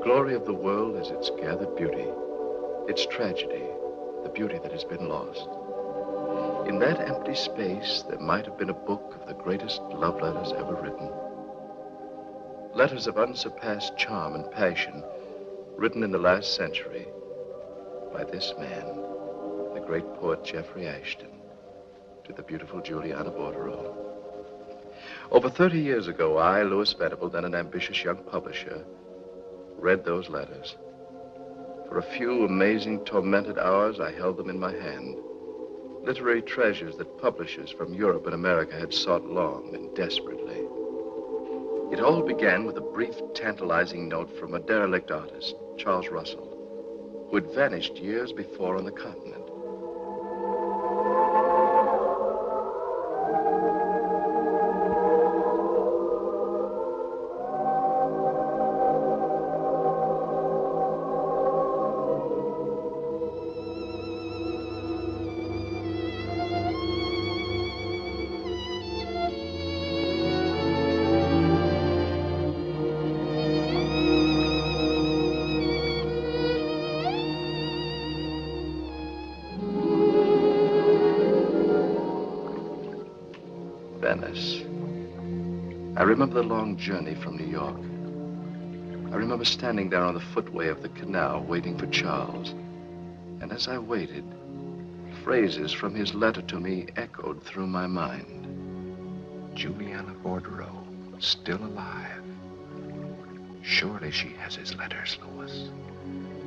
glory of the world is its gathered beauty, its tragedy, the beauty that has been lost. In that empty space, there might have been a book of the greatest love letters ever written. Letters of unsurpassed charm and passion, written in the last century by this man, the great poet Jeffrey Ashton, to the beautiful Juliana Bordereau. Over 30 years ago, I, Louis Venable, then an ambitious young publisher, read those letters. For a few amazing, tormented hours, I held them in my hand. Literary treasures that publishers from Europe and America had sought long and desperately. It all began with a brief, tantalizing note from a derelict artist, Charles Russell, who had vanished years before on the continent. Venice. I remember the long journey from New York. I remember standing there on the footway of the canal waiting for Charles. And as I waited, phrases from his letter to me echoed through my mind. Juliana Bordereau, still alive. Surely she has his letters, Louis.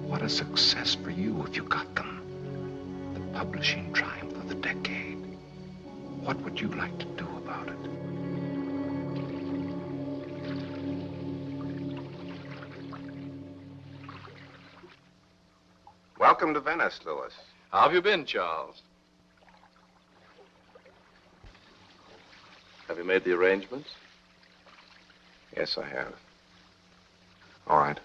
What a success for you if you got them. The publishing triumph of the decade. What would you like to do about it? Welcome to Venice, Louis. How have you been, Charles? Have you made the arrangements? Yes, I have. All right.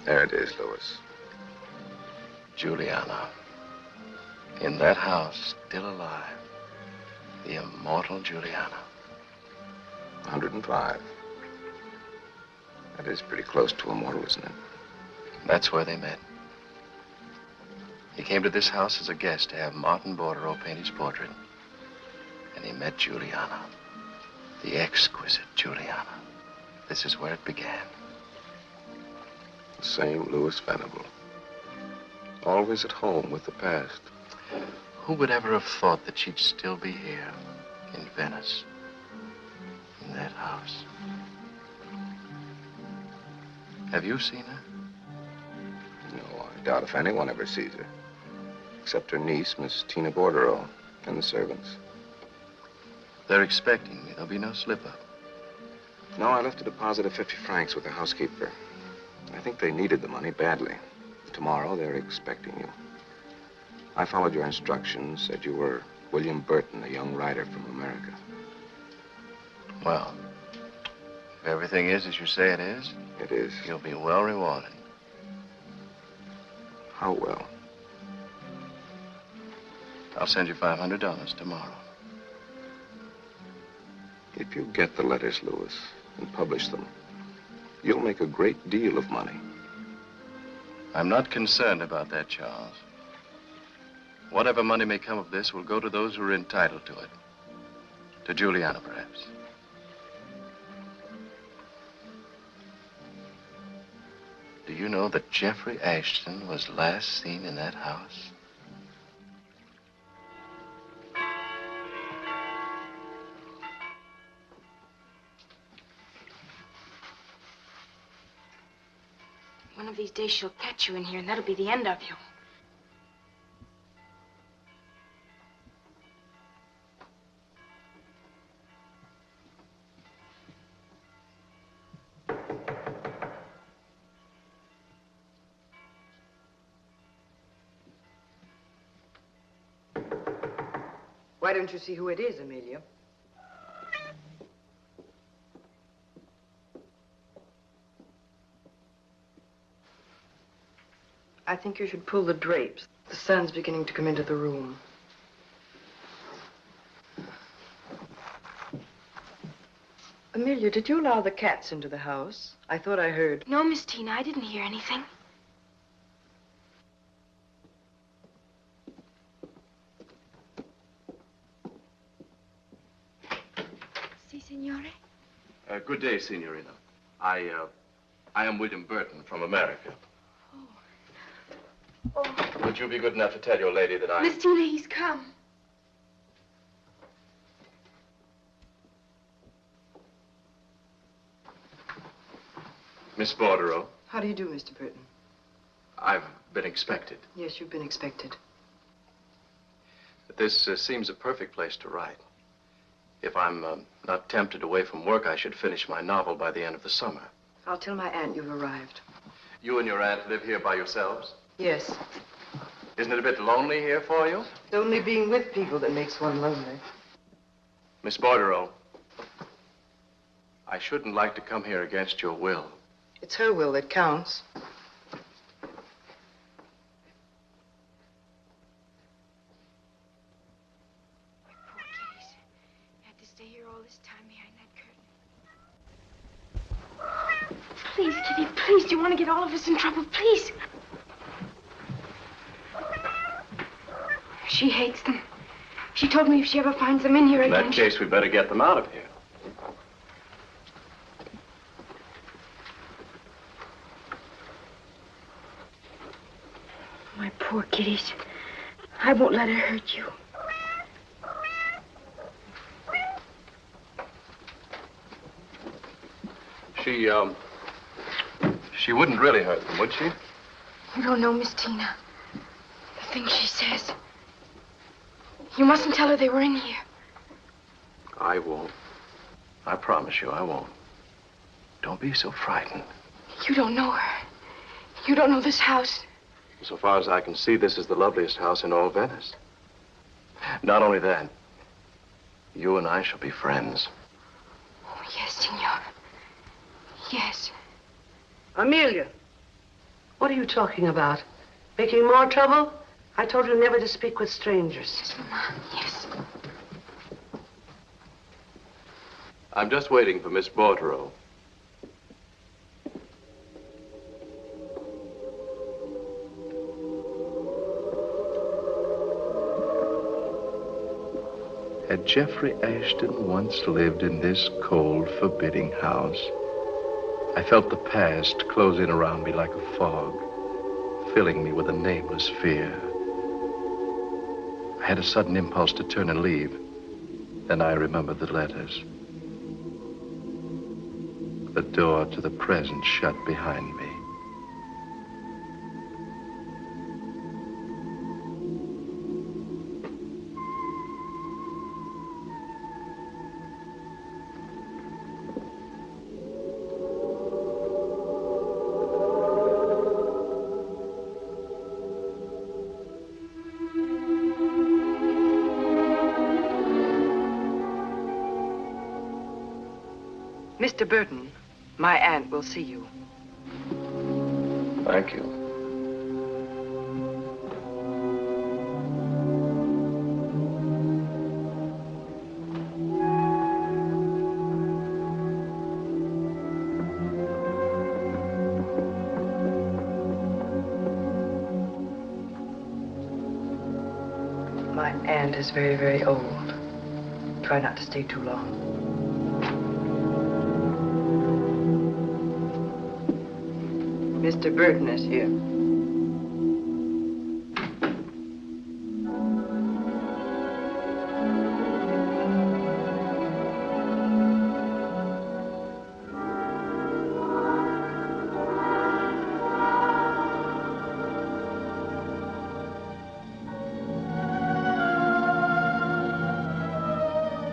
There it is, Louis. Juliana. In that house, still alive. The immortal Juliana. 105. That is pretty close to immortal, isn't it? That's where they met. He came to this house as a guest to have Martin Bordereau paint his portrait. And he met Juliana. The exquisite Juliana. This is where it began. The same Louis Venable. Always at home with the past. Who would ever have thought that she'd still be here in Venice, in that house? Have you seen her? No, I doubt if anyone ever sees her. Except her niece, Miss Tina Bordereau, and the servants. They're expecting me. There'll be no slip-up. No, I left a deposit of 50 francs with the housekeeper. I think they needed the money badly. Tomorrow, they're expecting you. I followed your instructions, said you were William Burton, a young writer from America. Well, if everything is as you say it is, It is. you'll be well rewarded. How well? I'll send you $500 tomorrow. If you get the letters, Louis, and publish them, you'll make a great deal of money. I'm not concerned about that, Charles. Whatever money may come of this will go to those who are entitled to it. To Juliana, perhaps. Do you know that Jeffrey Ashton was last seen in that house? One of these days she'll catch you in here, and that'll be the end of you. Why don't you see who it is, Amelia? I think you should pull the drapes. The sun's beginning to come into the room. Amelia, did you allow the cats into the house? I thought I heard. No, Miss Tina, I didn't hear anything. Si, signore? Good day, Signorina. I am William Burton from America. Oh, Would you be good enough to tell your lady that I... Miss Tina, he's come. Miss Bordereau, How do you do, Mr. Burton? I've been expected. Yes, you've been expected. But this seems a perfect place to write. If I'm not tempted away from work, I should finish my novel by the end of the summer. I'll tell my aunt you've arrived. You and your aunt live here by yourselves? Yes. Isn't it a bit lonely here for you? It's only being with people that makes one lonely. Miss Bordereau, I shouldn't like to come here against your will. It's her will that counts. Poor kitties. Had to stay here all this time behind that curtain. Please, Kitty, please. Do you want to get all of us in trouble? Please. She hates them. She told me if she ever finds them in here In again... that case, we better get them out of here. My poor kitties. I won't let her hurt you. She wouldn't really hurt them, would she? You don't know Miss Tina. The things she says. You mustn't tell her they were in here. I won't. I promise you, I won't. Don't be so frightened. You don't know her. You don't know this house. So far as I can see, this is the loveliest house in all Venice. Not only that, you and I shall be friends. Oh, yes, Signor. Yes. Amelia, what are you talking about? Making more trouble? I told you never to speak with strangers. Yes, Mama. Yes. I'm just waiting for Miss Bordereau. Had Jeffrey Ashton once lived in this cold, forbidding house? I felt the past close in around me like a fog, filling me with a nameless fear. I had a sudden impulse to turn and leave. Then I remembered the letters. The door to the present shut behind me. Mr. Burton, my aunt will see you. Thank you. My aunt is very, very old. Try not to stay too long. Mr. Burton is here.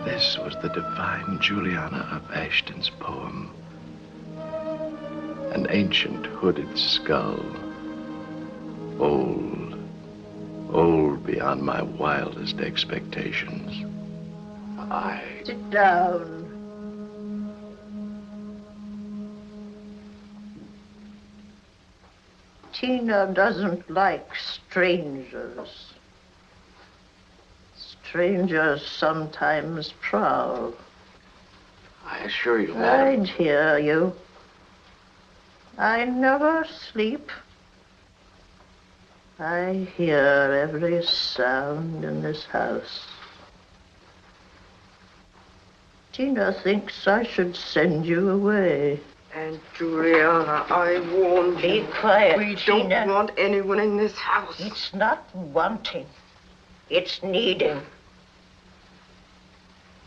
This was the divine Juliana of Ashton's poem. An ancient hooded skull. Old, old beyond my wildest expectations. Sit down. Tina doesn't like strangers. Strangers sometimes prowl. I assure you, madam. I'd hear you. I never sleep. I hear every sound in this house. Tina thinks I should send you away. Aunt Juliana, I warned you. Be quiet, We Tina. don't want anyone in this house. It's not wanting. It's needing.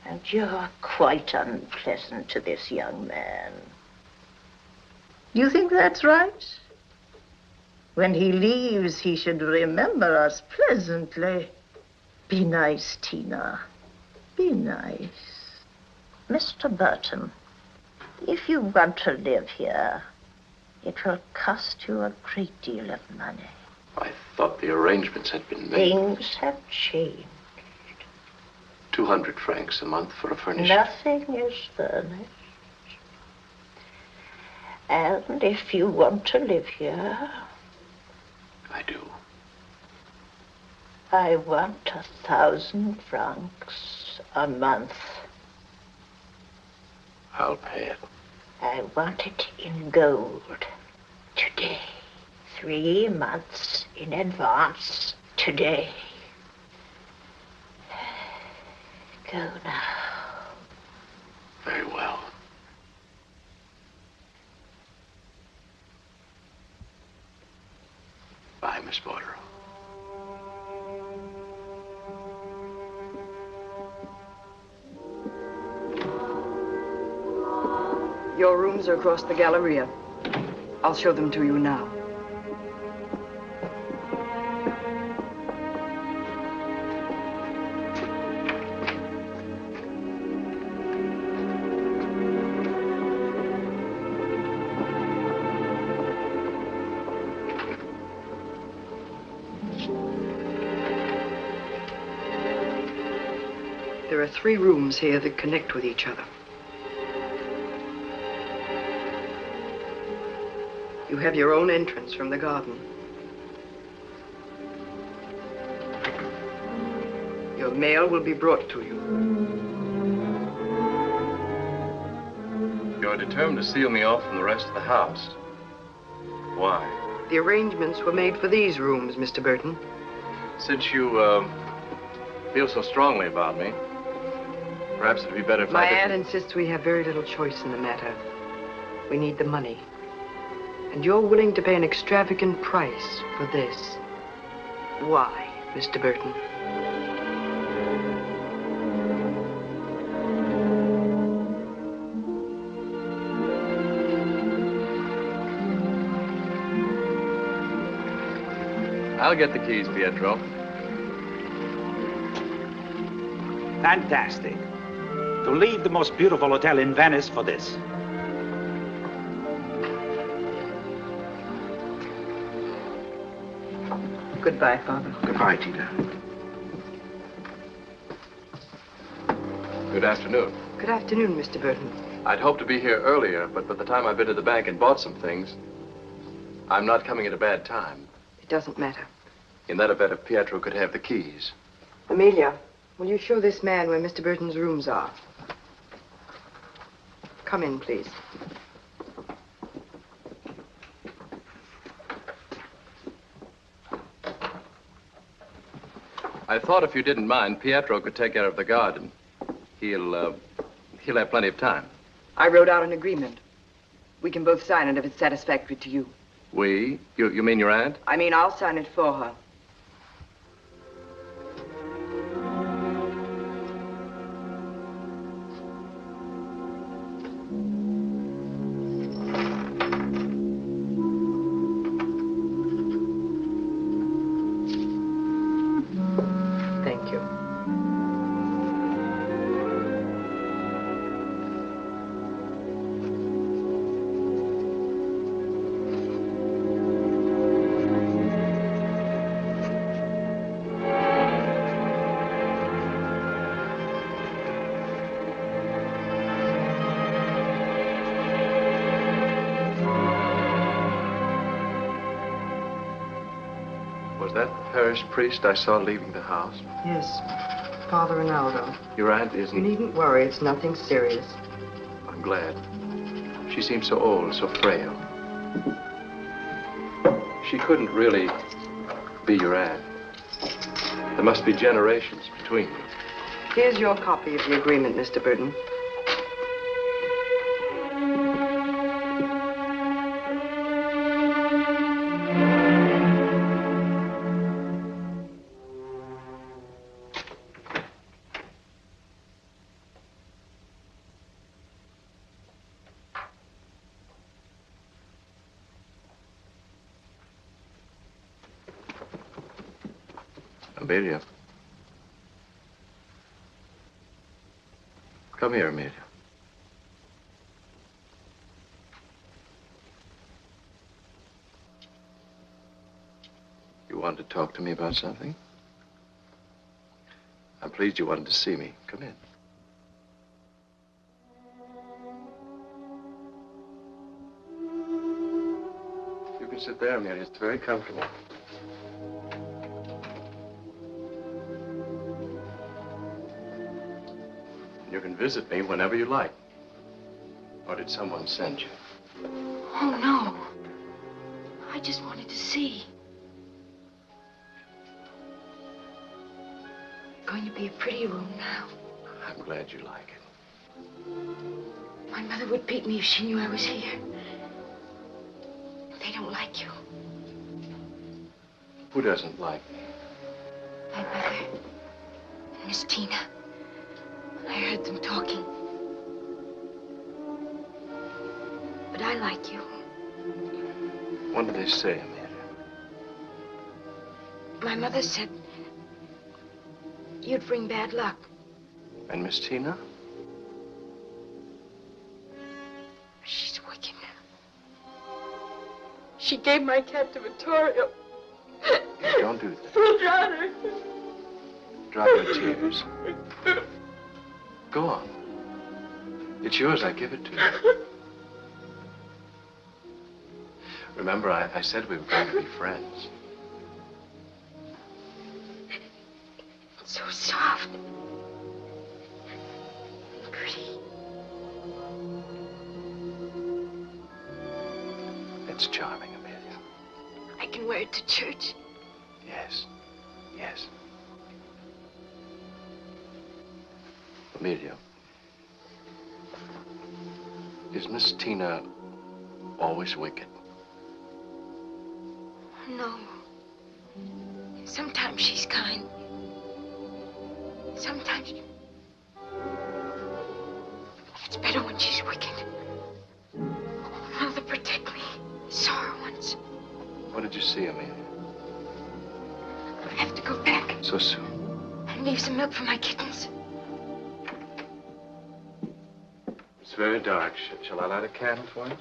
And you're quite unpleasant to this young man. You think that's right? When he leaves, he should remember us pleasantly. Be nice, Tina. Be nice. Mr. Burton, if you want to live here, it will cost you a great deal of money. I thought the arrangements had been made. Things have changed. 200 francs a month for a furnisher. Nothing is furnished. And if you want to live here, I do. I want 1,000 francs a month. I'll pay it. I want it in gold. Today. 3 months in advance. Today. Go now. Very well. Bye, Miss Bordereau. Your rooms are across the Galleria. I'll show them to you now. There are 3 rooms here that connect with each other. You have your own entrance from the garden. Your mail will be brought to you. You're determined to seal me off from the rest of the house. Why? The arrangements were made for these rooms, Mr. Burton. Since you, feel so strongly about me, perhaps it'd be better if My I aunt didn't... insists we have very little choice in the matter. We need the money. And you're willing to pay an extravagant price for this. Why, Mr. Burton? I'll get the keys, Pietro. Fantastic. To leave the most beautiful hotel in Venice for this. Goodbye, Father. Goodbye, Tina. Good afternoon. Good afternoon, Mr. Burton. I'd hoped to be here earlier, but by the time I've been to the bank and bought some things, I'm not coming at a bad time. It doesn't matter. In that event, if Pietro could have the keys. Amelia, will you show this man where Mr. Burton's rooms are? Come in, please. I thought if you didn't mind, Pietro could take care of the garden. He'll have plenty of time. I wrote out an agreement. We can both sign it if it's satisfactory to you. We? You mean your aunt? I mean, I'll sign it for her. Thank you. Was that the parish priest I saw leaving the house? Yes, Father Ronaldo. Your aunt You isn't... needn't worry, it's nothing serious. I'm glad. She seems so old, so frail. She couldn't really be your aunt. There must be generations between you. Here's your copy of the agreement, Mr. Burton. Amelia. Come here, Amelia. You wanted to talk to me about something? I'm pleased you wanted to see me. Come in. You can sit there, Amelia. It's very comfortable. You can visit me whenever you like. Or did someone send you? Oh, no. I just wanted to see. Going to be a pretty room now. I'm glad you like it. My mother would beat me if she knew I was here. They don't like you. Who doesn't like me? My mother and Miss Tina. I heard them talking. But I like you. What did they say, Amelia? My mother said you'd bring bad luck. And Miss Tina? She's wicked. She gave my cat to Vittorio. Don't do that. Who drowned her? Drop your tears. Go on. It's yours. I give it to you. Remember, I said we were going to be friends. It's so soft. Pretty. It's charming, Amelia. I can wear it to church. Yes. Yes. Amelia, is Miss Tina always wicked? No. Sometimes she's kind. Sometimes... It's better when she's wicked. Mother, protect me. I saw her once. What did you see, Amelia? I have to go back So soon? and leave some milk for my kittens. It's very dark. Shall I light a candle for you?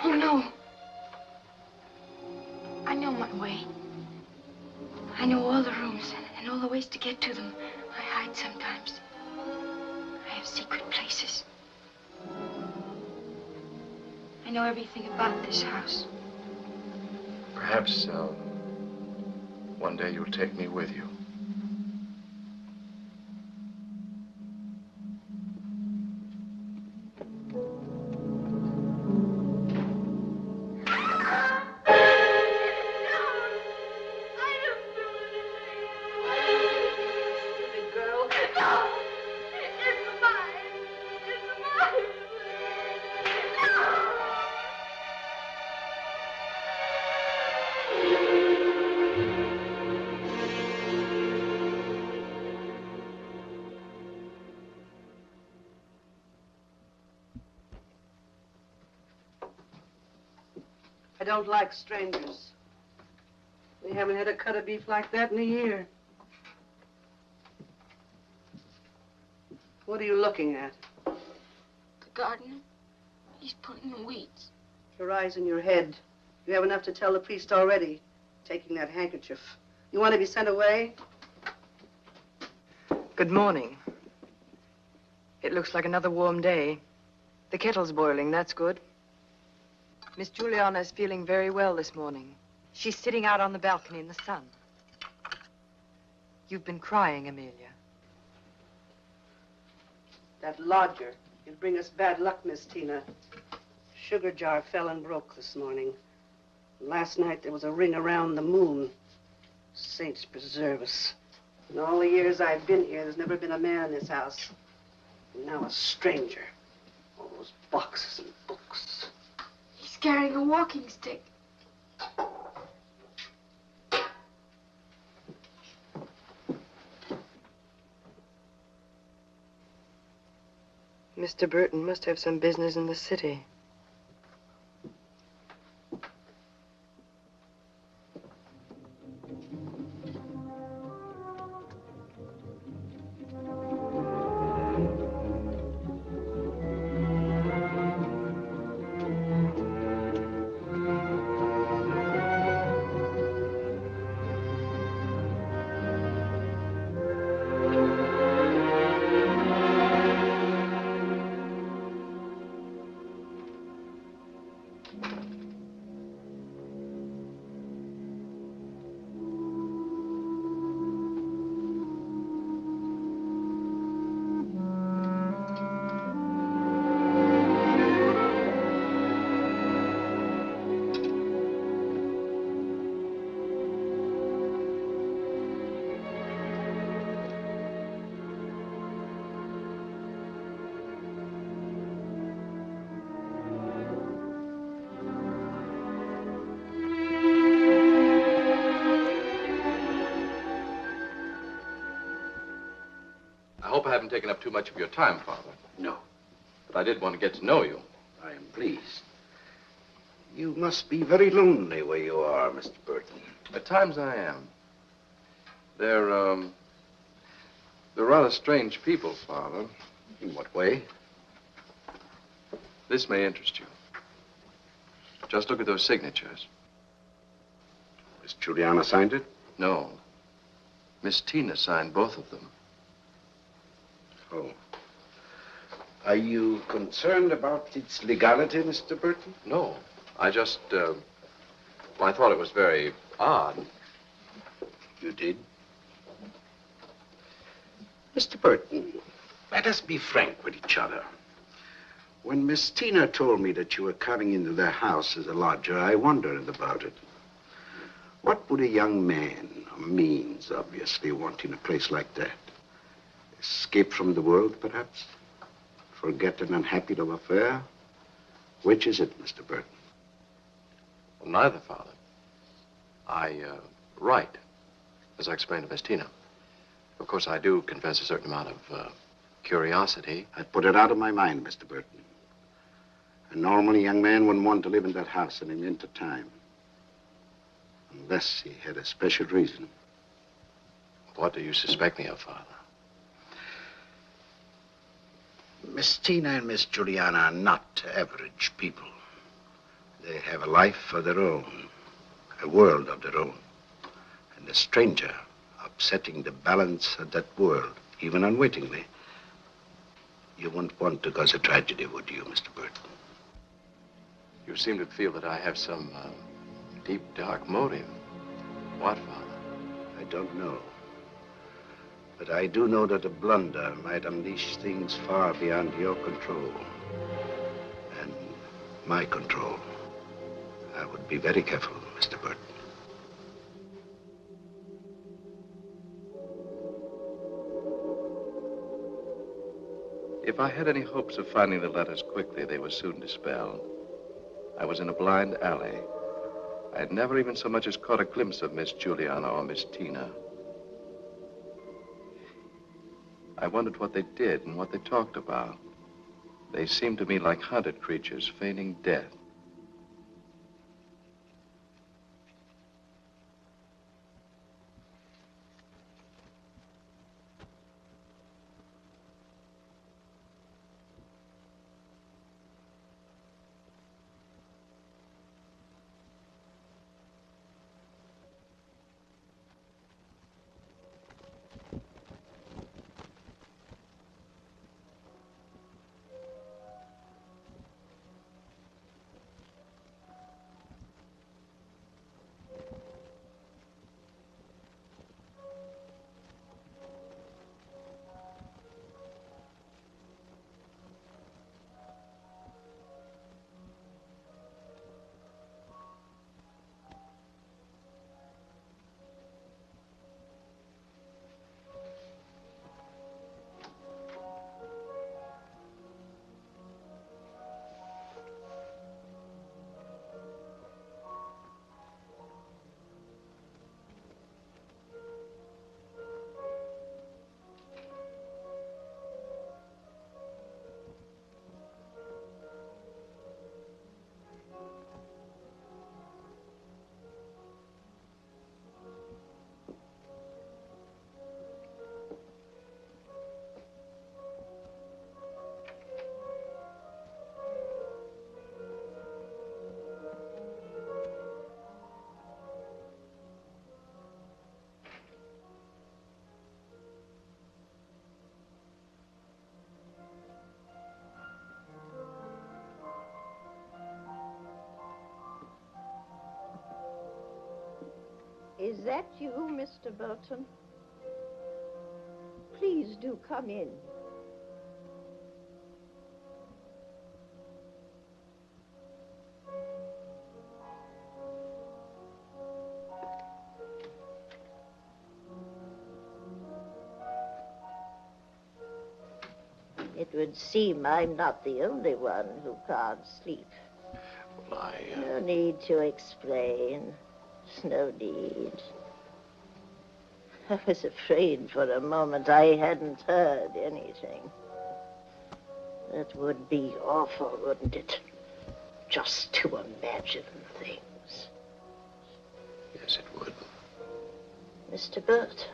Oh, no. I know my way. I know all the rooms and all the ways to get to them. I hide sometimes. I have secret places. I know everything about this house. Perhaps, one day you'll take me with you. I don't like strangers. We haven't had a cut of beef like that in a year. What are you looking at? The gardener, he's pulling the weeds. Your eyes in your head. You have enough to tell the priest already, taking that handkerchief. You want to be sent away? Good morning. It looks like another warm day. The kettle's boiling, that's good. Miss Juliana is feeling very well this morning. She's sitting out on the balcony in the sun. You've been crying, Amelia. That lodger. He'll bring us bad luck, Miss Tina. Sugar jar fell and broke this morning. Last night there was a ring around the moon. Saints preserve us. In all the years I've been here, there's never been a man in this house. And now a stranger. All those boxes and books. He's carrying a walking stick. Mr. Burton must have some business in the city. I hope I haven't taken up too much of your time, Father. No, But I did want to get to know you. I am pleased. You must be very lonely where you are, Mr. Burton. At times I am. They're rather strange people, Father. In what way? This may interest you. Just look at those signatures. Miss Juliana signed it? No. Miss Tina signed both of them. Oh. Are you concerned about its legality, Mr. Burton? No. I just, well, I thought it was very odd. You did? Mr. Burton, let us be frank with each other. When Miss Tina told me that you were coming into their house as a lodger, I wondered about it. What would a young man, of means, obviously, want in a place like that? Escape from the world, perhaps? Forget an unhappy love affair? Which is it, Mr. Burton? Well, neither, Father. I write, as I explained to Miss Tina. Of course, I do confess a certain amount of curiosity. I'd put it out of my mind, Mr. Burton. A normal young man wouldn't want to live in that house any length of time. Unless he had a special reason. What do you suspect me of, Father? Miss Tina and Miss Juliana are not average people. They have a life of their own, a world of their own. And a stranger upsetting the balance of that world, even unwittingly, you wouldn't want to cause a tragedy, would you, Mr. Burton? You seem to feel that I have some deep, dark motive. What, Father? I don't know. But I do know that a blunder might unleash things far beyond your control. And my control. I would be very careful, Mr. Burton. If I had any hopes of finding the letters quickly, they were soon dispelled. I was in a blind alley. I had never even so much as caught a glimpse of Miss Juliana or Miss Tina. I wondered what they did and what they talked about. They seemed to me like hunted creatures feigning death. that you, Mr. Burton? Please do come in. It would seem I'm not the only one who can't sleep. Well, No need to explain. No need. I was afraid for a moment I hadn't heard anything. That would be awful, wouldn't it? Just to imagine things. Yes, it would. Mr. Burt.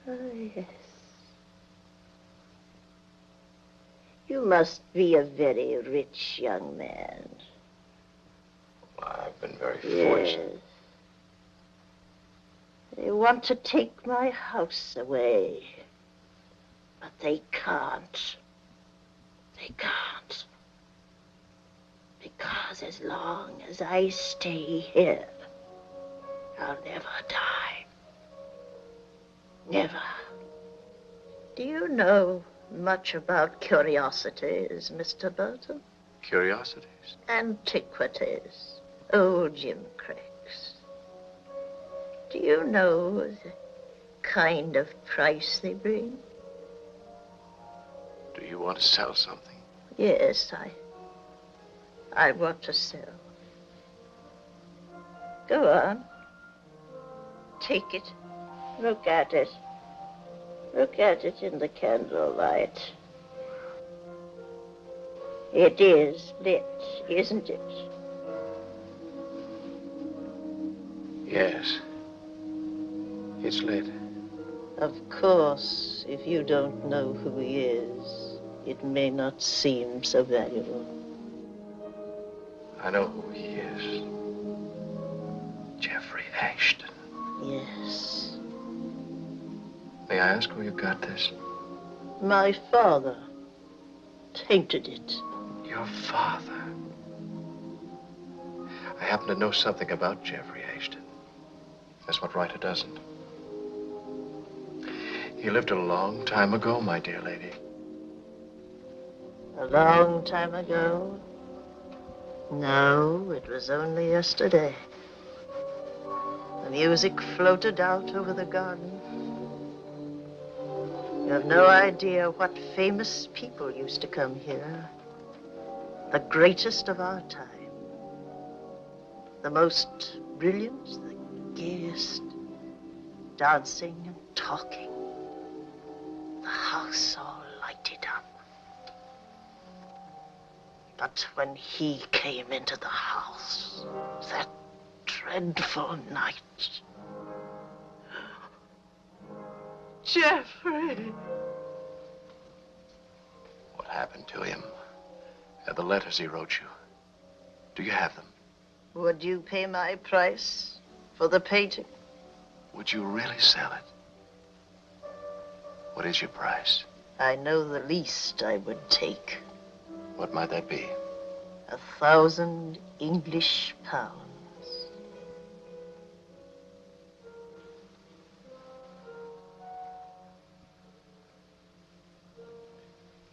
Oh, yes. You must be a very rich young man. Well, I've been very fortunate. Yes. They want to take my house away. But they can't. They can't. Because as long as I stay here, I'll never die. Never. Do you know much about curiosities, Mr. Burton? Curiosities? Antiquities. Old gimcracks. Do you know the kind of price they bring? Do you want to sell something? Yes, I want to sell. Go on. Take it. Look at it. Look at it in the candlelight. It is lit, isn't it? Yes. It's lit. Of course, if you don't know who he is, it may not seem so valuable. I know who he is. Jeffrey Ashton. Yes. May I ask where you got this? My father tainted it. Your father? I happen to know something about Jeffrey Ashton. That's what writer doesn't. He lived a long time ago, my dear lady. A long time ago? No, it was only yesterday. The music floated out over the garden. You have no idea what famous people used to come here. The greatest of our time. The most brilliant, the gayest, dancing and talking. The house all lighted up. But when he came into the house, that dreadful night, Jeffrey! What happened to him? And the letters he wrote you. Do you have them? Would you pay my price for the painting? Would you really sell it? What is your price? I know the least I would take. What might that be? 1,000 English pounds.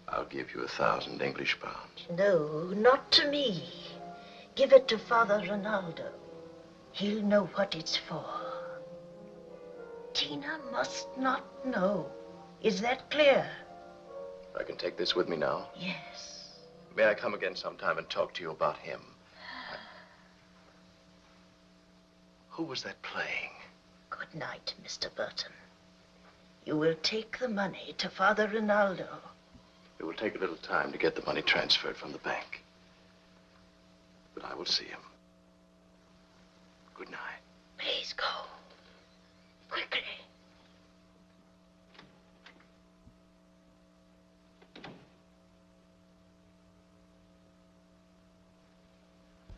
I'll give you 1,000 English pounds. No, not to me. Give it to Father Ronaldo. He'll know what it's for. Tina must not know. Is that clear? I can take this with me now. Yes. May I come again sometime and talk to you about him? Who was that playing? Good night, Mr. Burton. You will take the money to Father Rinaldo. It will take a little time to get the money transferred from the bank. But I will see him. Good night. Please go. Quickly.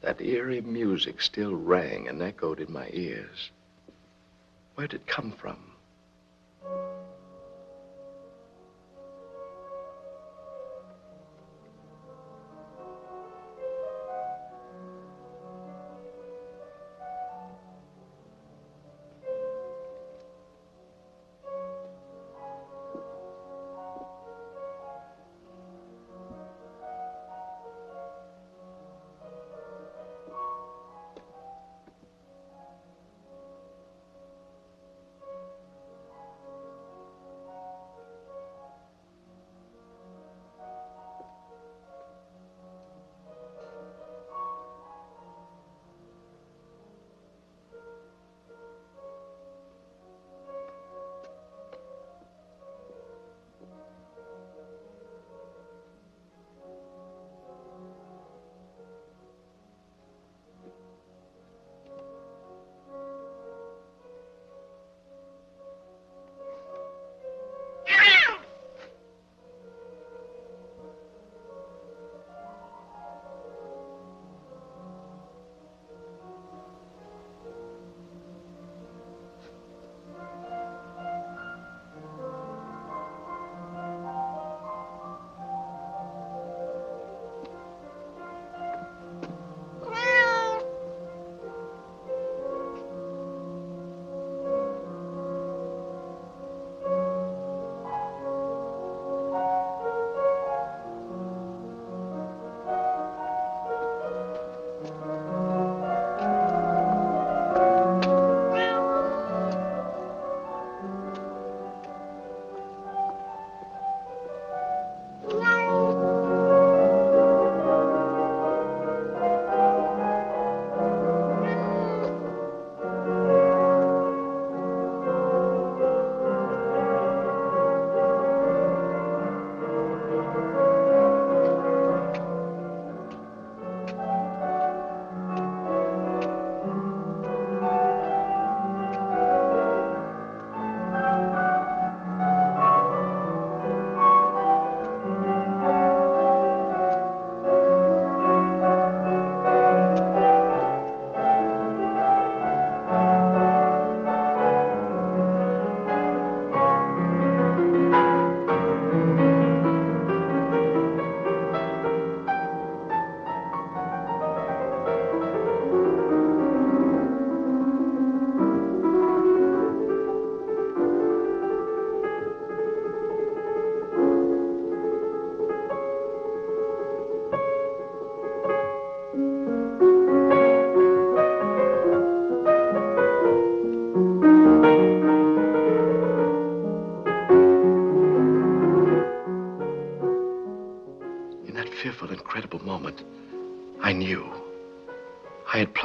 That eerie music still rang and echoed in my ears. Where did it come from?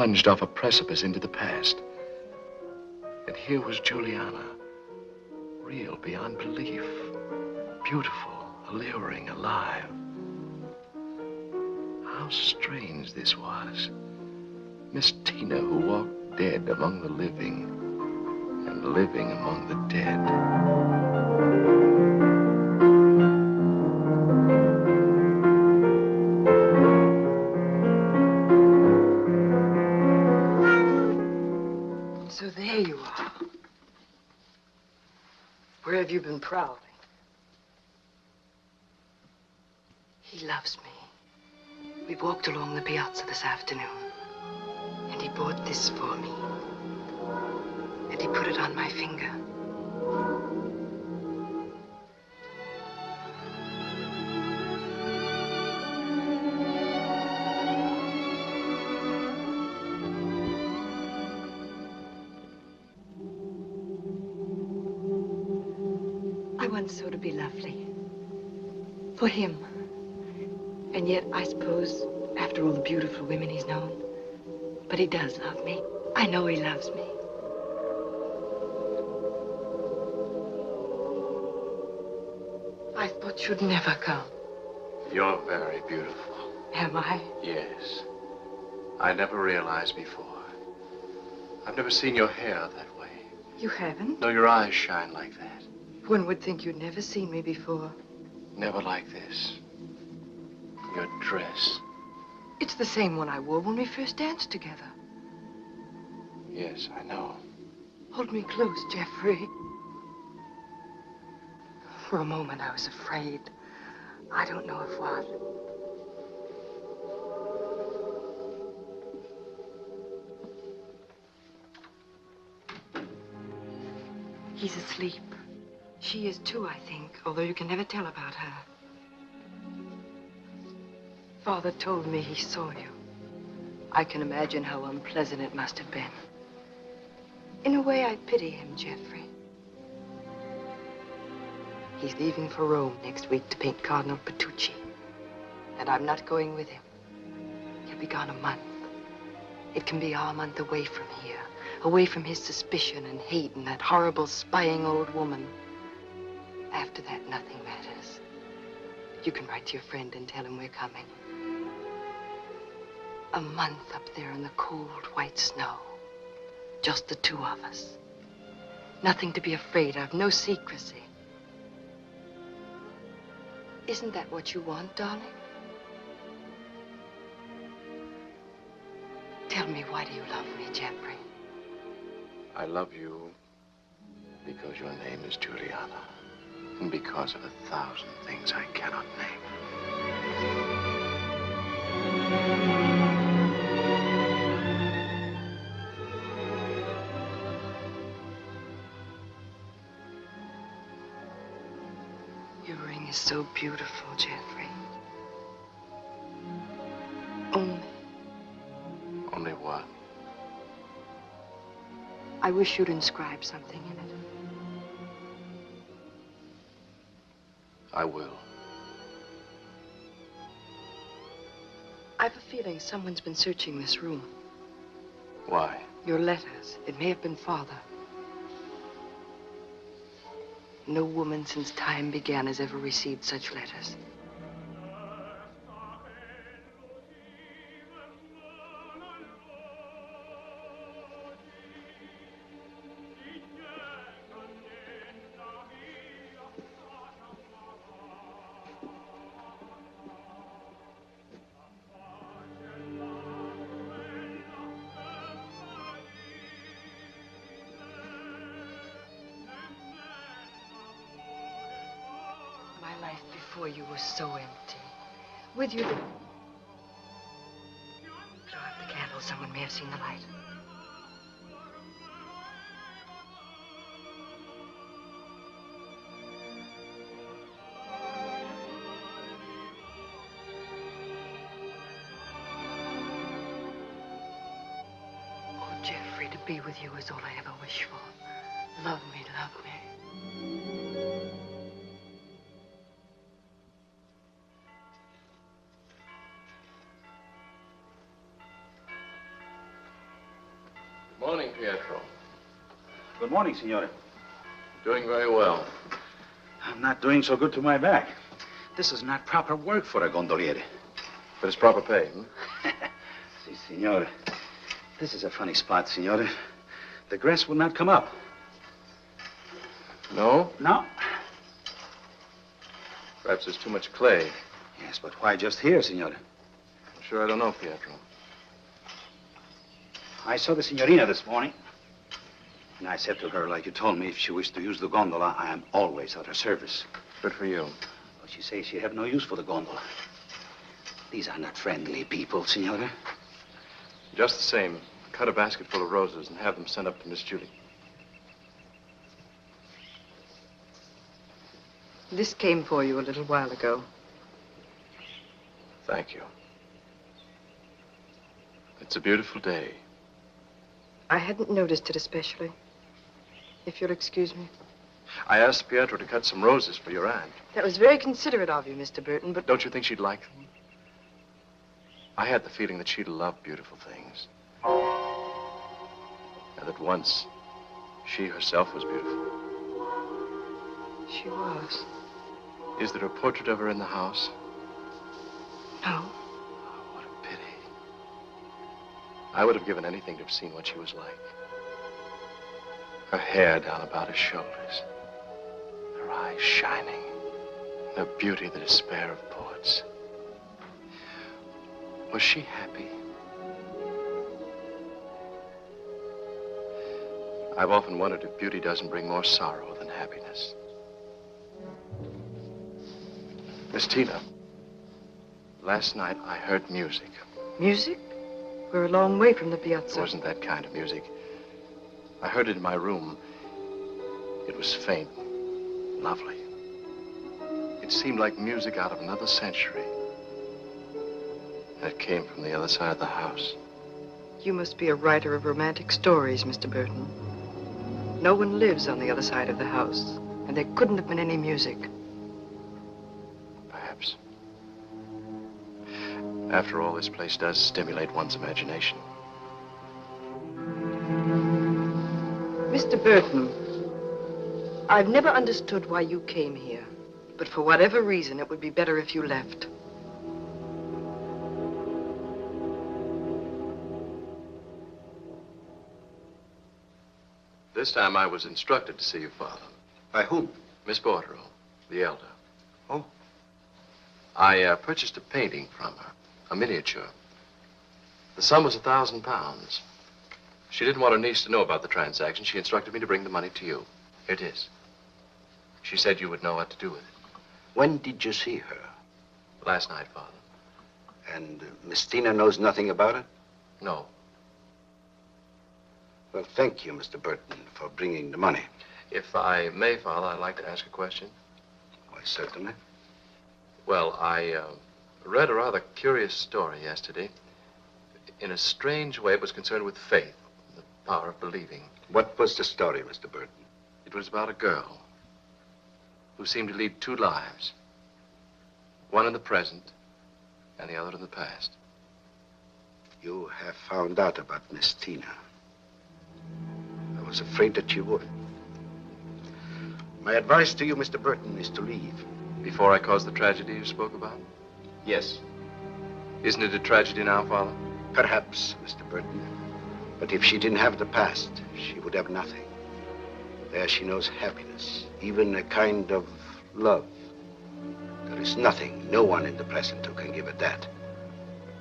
plunged off a precipice into the past. And here was Juliana, real beyond belief, beautiful, alluring, alive. How strange this was. Miss Tina, who walked dead among the living and living among the dead. So there you are. Where have you been prowling? He loves me. We walked along the piazza this afternoon, and he bought this for me. And he put it on my finger. I want so to be lovely. For him. And yet, I suppose, after all the beautiful women he's known, but he does love me. I know he loves me. I thought you'd never come. You're very beautiful. Am I? Yes. I never realized before. I've never seen your hair that way. You haven't? No, your eyes shine like that. One would think you'd never seen me before. Never like this. Your dress. It's the same one I wore when we first danced together. Yes, I know. Hold me close, Jeffrey. For a moment, I was afraid. I don't know of what. He's asleep. She is too, I think, although you can never tell about her. Father told me he saw you. I can imagine how unpleasant it must have been. In a way, I pity him, Jeffrey. He's leaving for Rome next week to paint Cardinal Petrucci. And I'm not going with him. He'll be gone a month. It can be our month away from here, away from his suspicion and hate and that horrible spying old woman. After that, nothing matters. You can write to your friend and tell him we're coming. A month up there in the cold, white snow. Just the two of us. Nothing to be afraid of, no secrecy. Isn't that what you want, darling? Tell me, why do you love me, Jeffrey? I love you because your name is Juliana. And because of 1,000 things I cannot name. Your ring is so beautiful, Jeffrey. Only Only what? I wish you'd inscribe something in it. I will. I've a feeling someone's been searching this room. Why? Your letters. It may have been Father. No woman since time began has ever received such letters. My life before you was so empty. With you, blow out the candle. Someone may have seen the light. Oh, Jeffrey, to be with you is all I ever wish for. Love me, love me. morning, Pietro. Good morning, Signore. Doing very well. I'm not doing so good to my back. This is not proper work for a gondoliere. But it's proper pay, hmm? Si, Signore. This is a funny spot, Signore. The grass will not come up. No? No. Perhaps there's too much clay. Yes, but why just here, Signore? Sure, I don't know, Pietro. I saw the Signorina this morning. And I said to her, like you told me, if she wished to use the gondola, I am always at her service. Good for you. But she says she have no use for the gondola. These are not friendly people, Signore. Just the same, cut a basket full of roses and have them sent up to Miss Julie. This came for you a little while ago. Thank you. It's a beautiful day. I hadn't noticed it especially. If you'll excuse me. I asked Pietro to cut some roses for your aunt. That was very considerate of you, Mr. Burton, but... Don't you think she'd like them? I had the feeling that she'd love beautiful things. And that once, she herself was beautiful. She was. Is there a portrait of her in the house? No. Oh, what a pity. I would have given anything to have seen what she was like. Her hair down about her shoulders. Her eyes shining. And her beauty the despair of poets. Was she happy? I've often wondered if beauty doesn't bring more sorrow than happiness. Miss Tina, last night I heard music. Music? We're a long way from the It piazza. wasn't that kind of music. I heard it in my room. It was faint, lovely. It seemed like music out of another century. And it came from the other side of the house. You must be a writer of romantic stories, Mr. Burton. No one lives on the other side of the house, and there couldn't have been any music. Perhaps. After all, this place does stimulate one's imagination. Mr. Burton, I've never understood why you came here, but for whatever reason, it would be better if you left. This time I was instructed to see your father. By whom? Miss Bordereau, the elder. Oh. I purchased a painting from her, a miniature. The sum was £1,000. She didn't want her niece to know about the transaction. She instructed me to bring the money to you. Here it is. She said you would know what to do with it. When did you see her? Last night, Father. And Miss Tina knows nothing about it? No. Well, thank you, Mr. Burton, for bringing the money. If I may, Father, I'd like to ask a question. Why, certainly. Well, I read a rather curious story yesterday. In a strange way, it was concerned with faith, the power of believing. What was the story, Mr. Burton? It was about a girl who seemed to lead two lives. One in the present and the other in the past. You have found out about Miss Tina. I was afraid that you would. My advice to you, Mr. Burton, is to leave. Before I caused the tragedy you spoke about? Yes. Isn't it a tragedy now, Father? Perhaps, Mr. Burton. But if she didn't have the past, she would have nothing. There she knows happiness, even a kind of love. There is nothing, no one in the present who can give her that.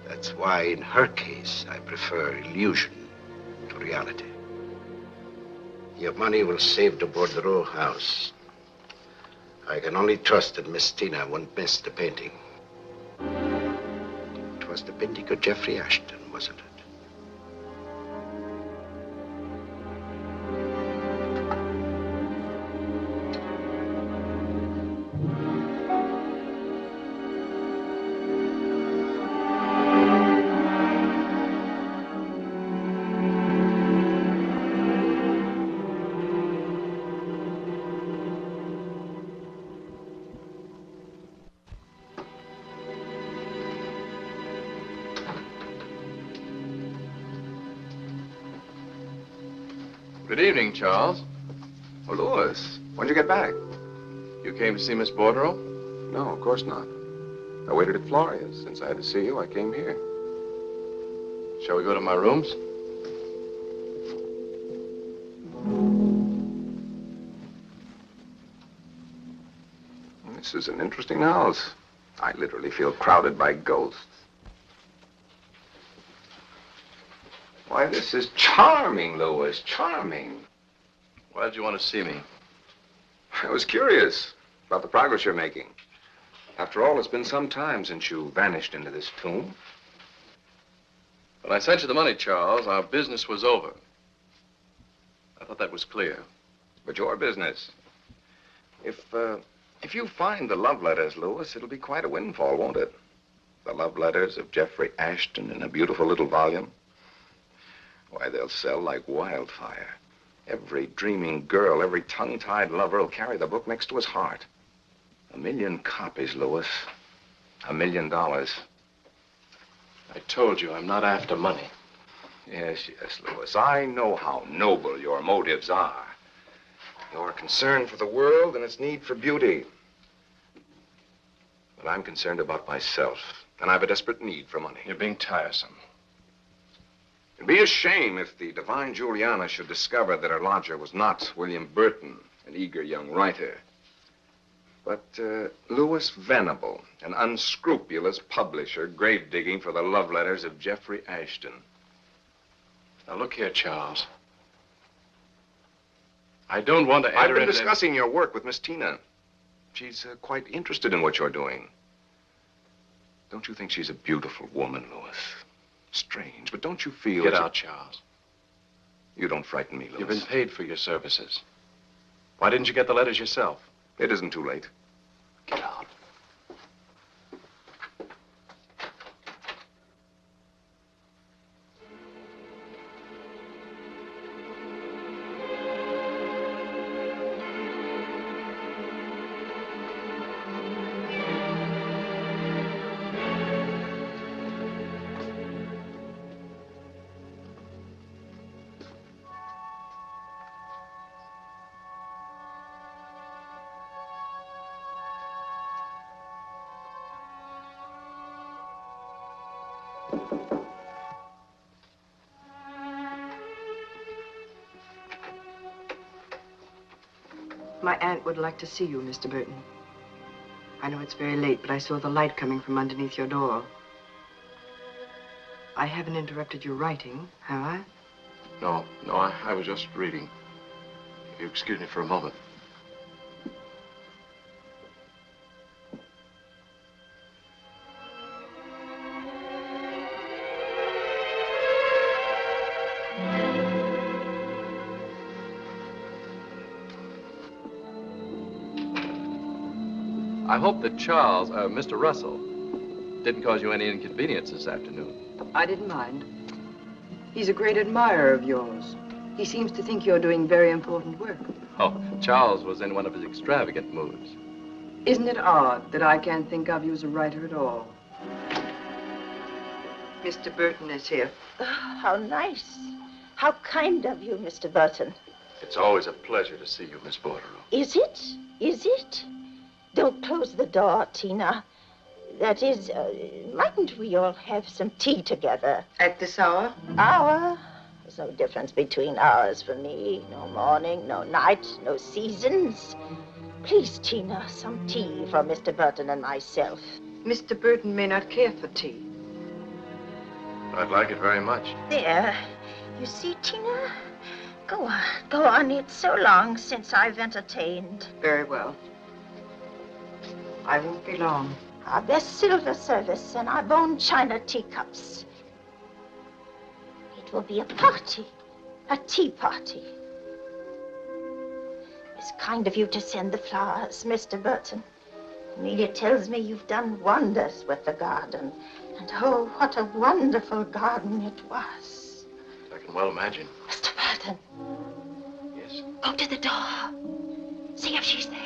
That's why, in her case, I prefer illusion to reality. Your money will save the Bordereau house. I can only trust that Miss Tina won't miss the painting. It was the painting of Jeffrey Ashton, wasn't it? Good evening, Charles. Oh, Louis, when'd you get back? You came to see Miss Bordereau? No, of course not. I waited at Floria's. Since I had to see you, I came here. Shall we go to my rooms? This is an interesting house. I literally feel crowded by ghosts. Why, this is charming, Louis, charming. Why did you want to see me? I was curious about the progress you're making. After all, it's been some time since you vanished into this tomb. When I sent you the money, Charles, our business was over. I thought that was clear. But your business. If you find the love letters, Louis, it'll be quite a windfall, won't it? The love letters of Jeffrey Ashton in a beautiful little volume. Why, they'll sell like wildfire. Every dreaming girl, every tongue-tied lover will carry the book next to his heart. 1 million copies, Louis. $1 million. I told you I'm not after money. Yes, yes, Louis. I know how noble your motives are. You're concerned for the world and its need for beauty. But I'm concerned about myself, and I have a desperate need for money. You're being tiresome. It'd be a shame if the divine Juliana should discover that her lodger was not William Burton, an eager young writer, but Louis Venable, an unscrupulous publisher grave-digging for the love letters of Jeffrey Ashton. Now, look here, Charles. I don't want to enter I've been into... discussing your work with Miss Tina. She's quite interested in what you're doing. Don't you think she's a beautiful woman, Louis? Strange, but don't you feel... Get out, Charles. You don't frighten me, Louis. You've been paid for your services. Why didn't you get the letters yourself? It isn't too late. Get out. My aunt would like to see you, Mr. Burton. I know it's very late, but I saw the light coming from underneath your door. I haven't interrupted your writing, have I? No, I was just reading. If you excuse me for a moment. I hope that Charles, Mr. Russell, didn't cause you any inconvenience this afternoon. I didn't mind. He's a great admirer of yours. He seems to think you're doing very important work. Oh, Charles was in one of his extravagant moods. Isn't it odd that I can't think of you as a writer at all? Mr. Burton is here. Oh, how nice. How kind of you, Mr. Burton. It's always a pleasure to see you, Miss Bordereau. Is it? Is it? Don't close the door, Tina. That is, mightn't we all have some tea together? At this hour? Hour? There's no difference between hours for me. No morning, no night, no seasons. Please, Tina, some tea for Mr. Burton and myself. Mr. Burton may not care for tea. I'd like it very much. There. You see, Tina? Go on, go on. It's so long since I've entertained. Very well. I won't be long. Our best silver service and our bone china teacups. It will be a party, a tea party. It's kind of you to send the flowers, Mr. Burton. Amelia tells me you've done wonders with the garden. And oh, what a wonderful garden it was. I can well imagine. Mr. Burton. Yes? Go to the door. See if she's there.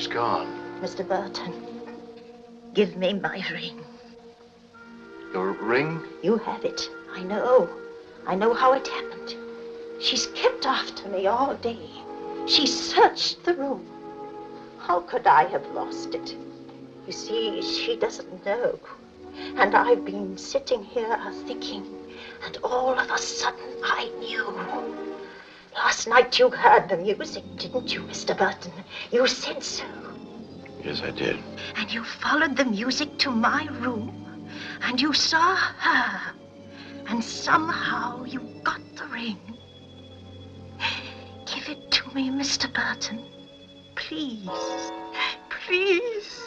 She's gone. Mr. Burton, give me my ring. Your ring? You have it. I know. I know how it happened. She's kept after me all day. She searched the room. How could I have lost it? You see, she doesn't know. And I've been sitting here thinking, and all of a sudden I knew. Last night you heard the music, didn't you, Mr. Burton? You said so. Yes, I did. And you followed the music to my room, and you saw her, and somehow you got the ring. Give it to me, Mr. Burton. Please. Please.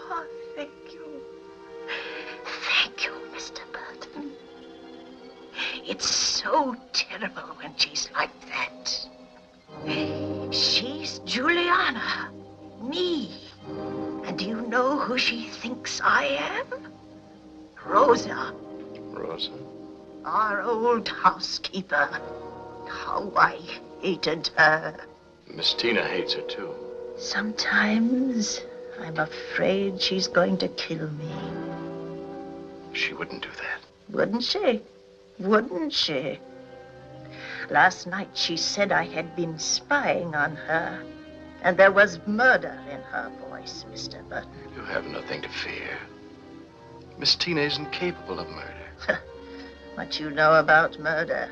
Oh, thank you. Thank you, Mr. Burton. It's so terrible when she's like that. She's Juliana, me. And do you know who she thinks I am? Rosa. Rosa? Our old housekeeper. How I hated her. Miss Tina hates her, too. Sometimes I'm afraid she's going to kill me. She wouldn't do that. Wouldn't she? Wouldn't she? Last night she said I had been spying on her, and there was murder in her voice, Mr. Burton. You have nothing to fear. Miss Tina isn't capable of murder. What you know about murder?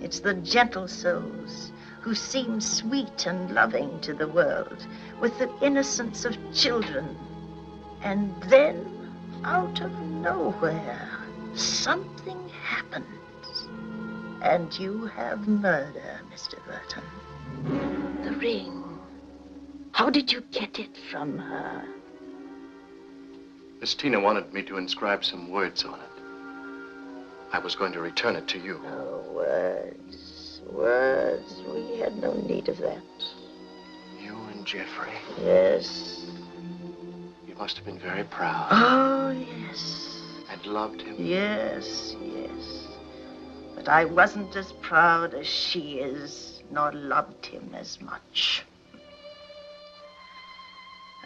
It's the gentle souls who seem sweet and loving to the world, with the innocence of children. And then, out of nowhere, something happens. And you have murder, Mr. Burton. The ring. How did you get it from her? Miss Tina wanted me to inscribe some words on it. I was going to return it to you. Oh, words. Words. We had no need of that. You and Jeffrey. Yes. You must have been very proud. Oh, yes. And loved him. Yes, yes. But I wasn't as proud as she is, nor loved him as much.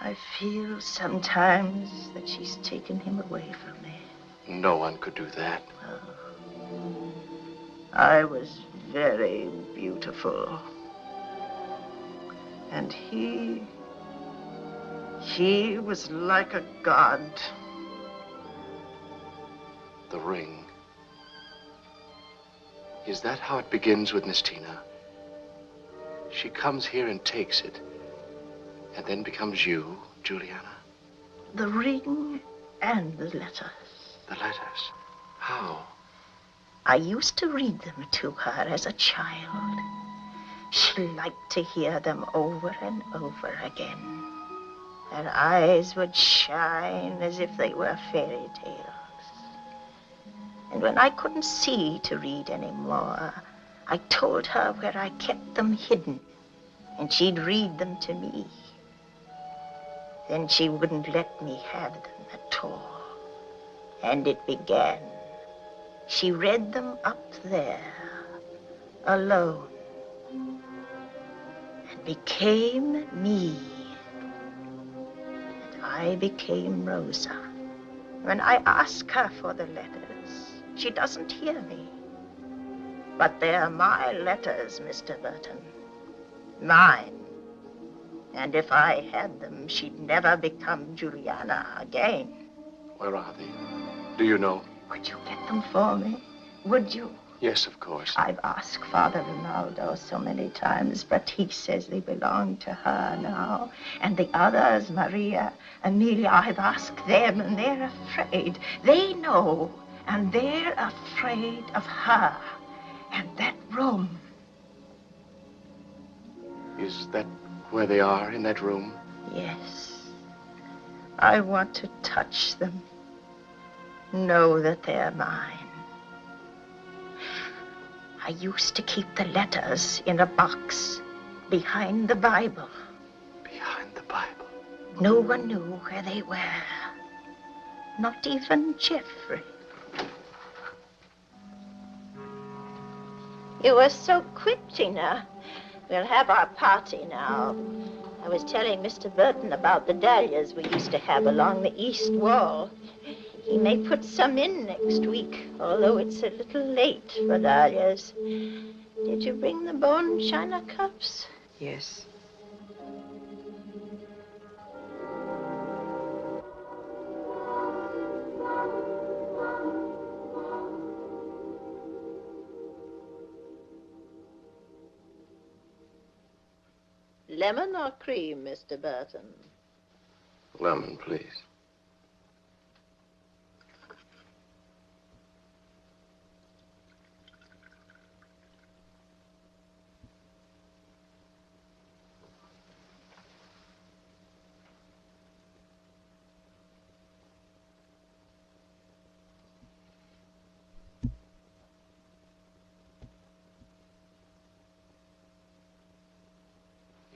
I feel sometimes that she's taken him away from me. No one could do that. Oh. I was very beautiful. And he was like a god. The ring. Is that how it begins with Miss Tina? She comes here and takes it, and then becomes you, Juliana? The ring and the letters. The letters? How? I used to read them to her as a child. She liked to hear them over and over again. Her eyes would shine as if they were fairy tales. And when I couldn't see to read anymore, I told her where I kept them hidden, and she'd read them to me. Then she wouldn't let me have them at all. And it began. She read them up there, alone, and became me. And I became Rosa. When I ask her for the letters, she doesn't hear me. But they're my letters, Mr. Burton. Mine. And if I had them, she'd never become Juliana again. Where are they? Do you know? Would you get them for me? Would you? Yes, of course. I've asked Father Ronaldo so many times, but he says they belong to her now. And the others, Maria, Amelia, I've asked them, and they're afraid. They know, and they're afraid of her and that room. Is that where they are, in that room? Yes. I want to touch them. Know that they're mine. I used to keep the letters in a box behind the Bible. Behind the Bible? No one knew where they were. Not even Jeffrey. You were so quick, Tina. We'll have our party now. I was telling Mr. Burton about the dahlias we used to have along the east wall. He may put some in next week, although it's a little late for dahlias. Did you bring the bone china cups? Yes. Lemon or cream, Mr. Burton? Lemon, please.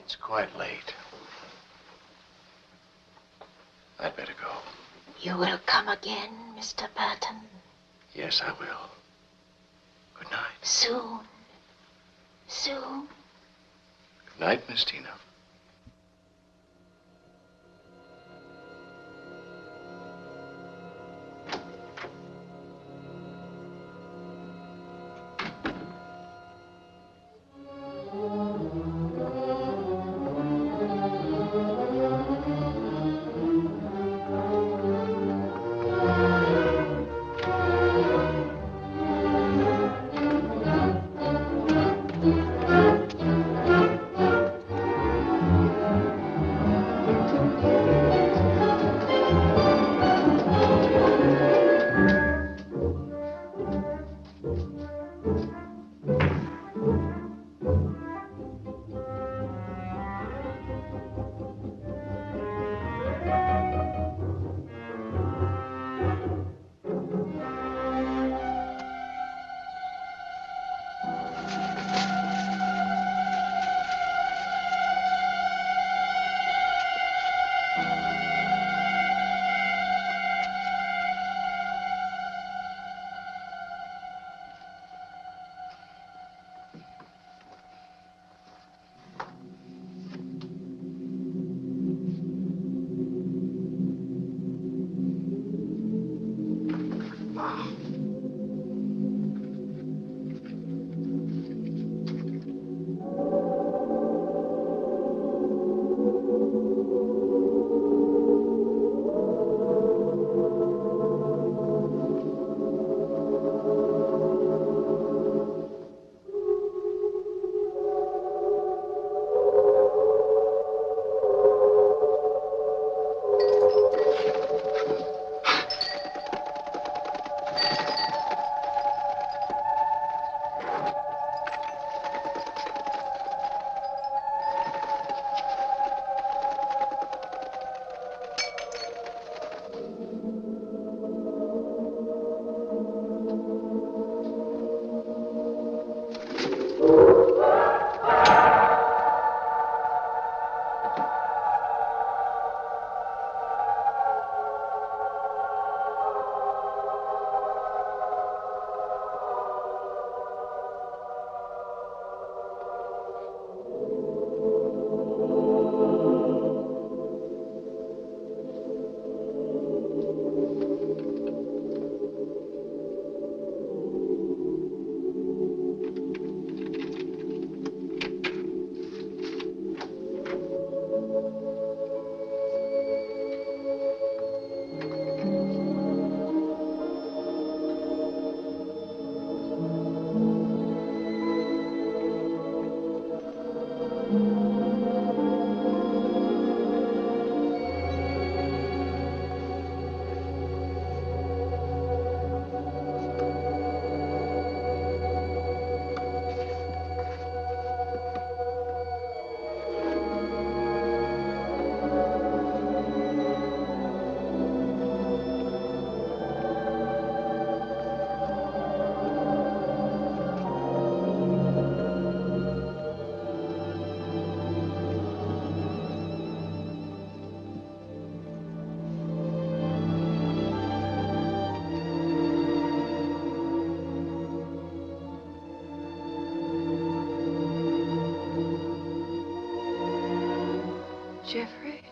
It's quite late. I'd better go. You will come again, Mr. Burton. Yes, I will. Good night. Soon. Soon. Good night, Miss Tina. Jeffrey?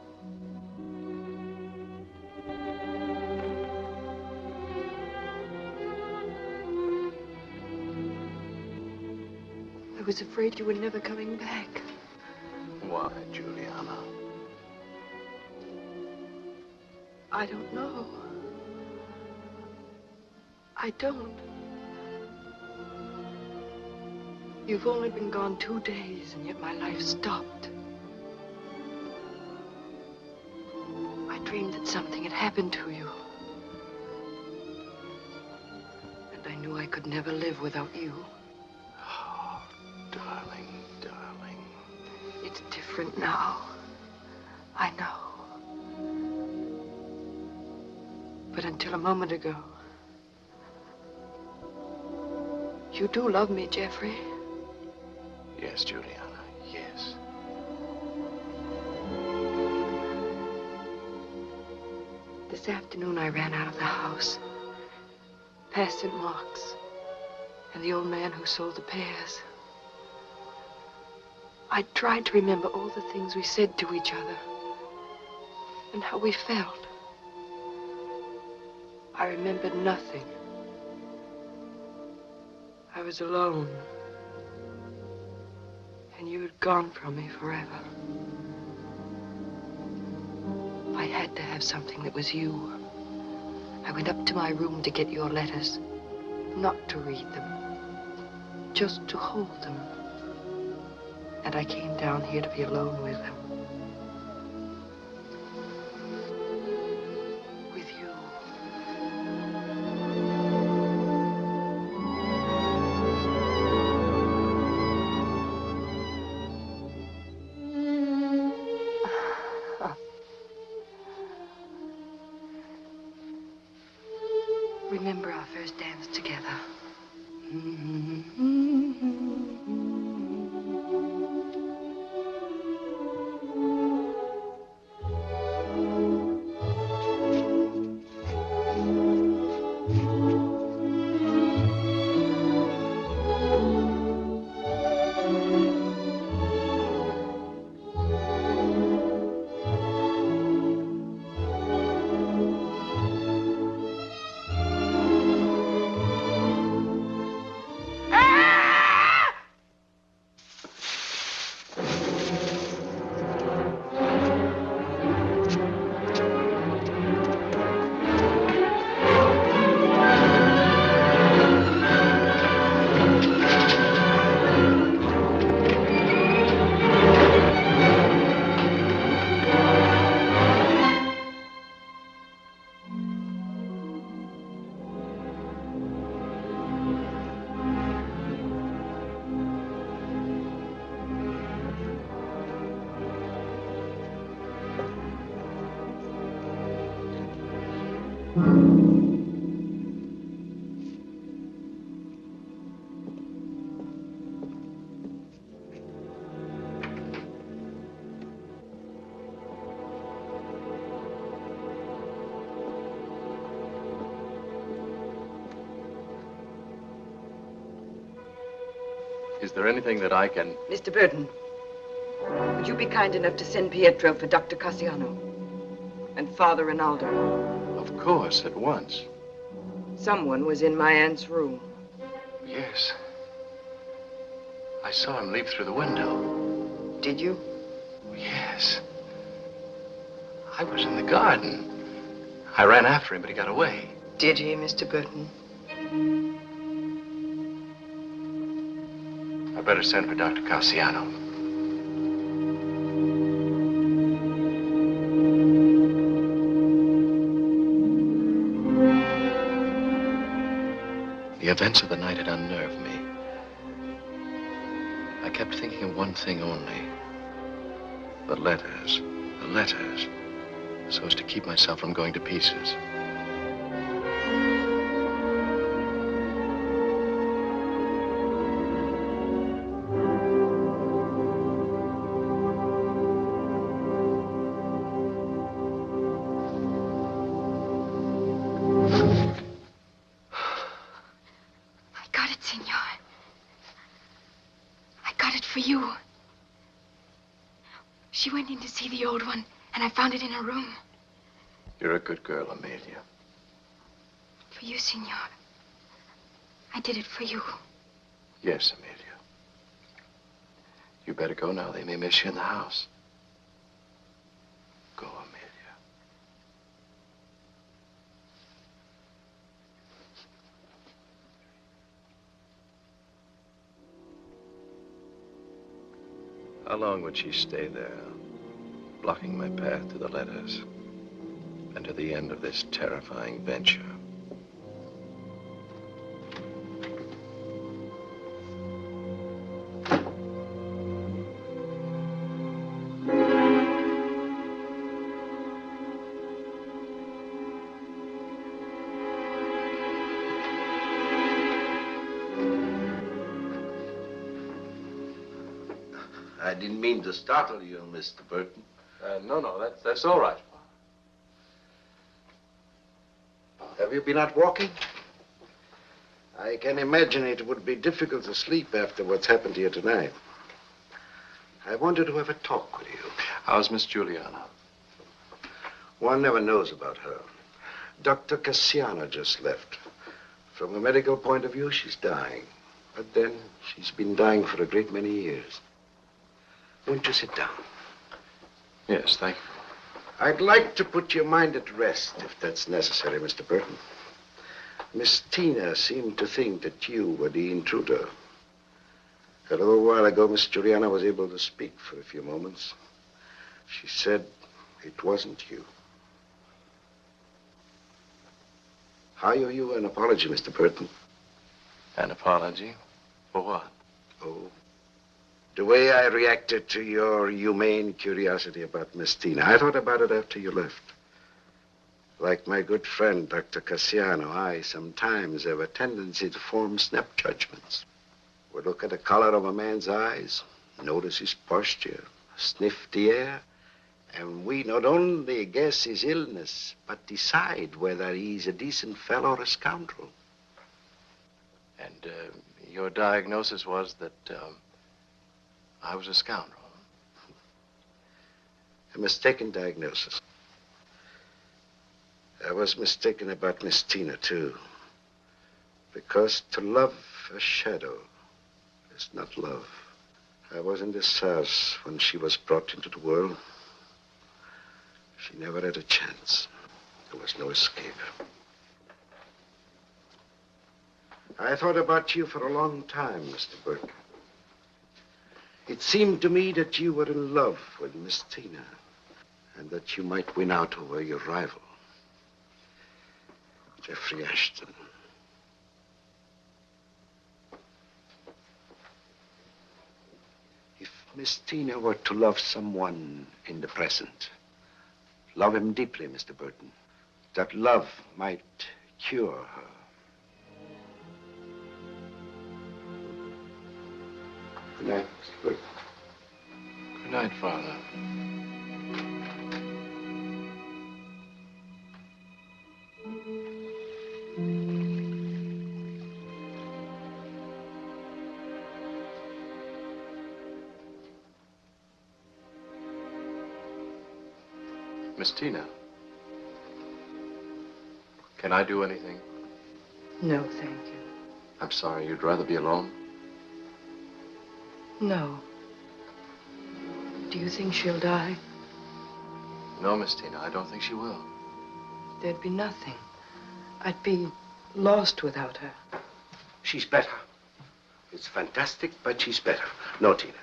I was afraid you were never coming back. Why, Juliana? I don't know. I don't. You've only been gone 2 days, and yet my life stopped. I dreamed that something had happened to you. And I knew I could never live without you. Oh, darling, darling. It's different now. I know. But until a moment ago, you do love me, Jeffrey. Yes, Juliana, yes. This afternoon, I ran out of the house, past St. Mark's, and the old man who sold the pears. I tried to remember all the things we said to each other, and how we felt. I remembered nothing. I was alone, and you had gone from me forever. I had to have something that was you. I went up to my room to get your letters, not to read them, just to hold them. And I came down here to be alone with them. With you. Remember our first dance together. Is there anything that I can... Mr. Burton, would you be kind enough to send Pietro for Dr. Cassiano and Father Rinaldo? Of course, at once. Someone was in my aunt's room. Yes. I saw him leap through the window. Did you? Yes. I was in the garden. I ran after him, but he got away. Did he, Mr. Burton? I better send for Dr. Cassiano. The events of the night had unnerved me. I kept thinking of one thing only. The letters, so as to keep myself from going to pieces. She went in to see the old one, and I found it in her room. You're a good girl, Amelia. For you, Senor. I did it for you. Yes, Amelia. You better go now. They may miss you in the house. Go, Amelia. How long would she stay there, blocking my path to the letters and to the end of this terrifying venture? I didn't mean to startle you, Mr. Burton. No, that's all right. Have you been out walking? I can imagine it would be difficult to sleep after what's happened to you tonight. I wanted to have a talk with you. How's Miss Juliana? One never knows about her. Dr. Cassiano just left. From a medical point of view, she's dying. But then, she's been dying for a great many years. Won't you sit down? Yes, thank you. I'd like to put your mind at rest, if that's necessary, Mr. Burton. Miss Tina seemed to think that you were the intruder. A little while ago, Miss Juliana was able to speak for a few moments. She said it wasn't you. I owe you an apology, Mr. Burton. An apology? For what? Oh, the way I reacted to your humane curiosity about Miss Tina. I thought about it after you left. Like my good friend, Dr. Cassiano, I sometimes have a tendency to form snap judgments. We look at the color of a man's eyes, notice his posture, sniff the air, and we not only guess his illness, but decide whether he's a decent fellow or a scoundrel. And your diagnosis was that I was a scoundrel. A mistaken diagnosis. I was mistaken about Miss Tina, too. Because to love a shadow is not love. I was in this house when she was brought into the world. She never had a chance. There was no escape. I thought about you for a long time, Mr. Burke. It seemed to me that you were in love with Miss Tina, and that you might win out over your rival, Jeffrey Ashton. If Miss Tina were to love someone in the present, love him deeply, Mr. Burton, that love might cure her. Good night, Mr. Burton. Good night, Father. Miss Tina, can I do anything? No, thank you. I'm sorry, you'd rather be alone? No. Do you think she'll die? No, Miss Tina, I don't think she will. There'd be nothing. I'd be lost without her. She's better. It's fantastic, but she's better. No, Tina.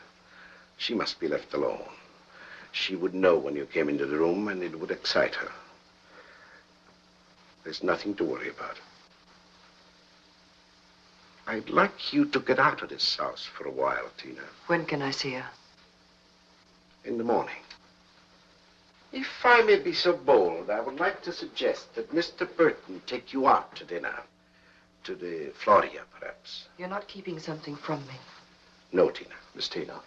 She must be left alone. She would know when you came into the room, and it would excite her. There's nothing to worry about. I'd like you to get out of this house for a while, Tina. When can I see her? In the morning. If I may be so bold, I would like to suggest that Mr. Burton take you out to dinner. To the Floria, perhaps. You're not keeping something from me. No, Tina. Miss Tina,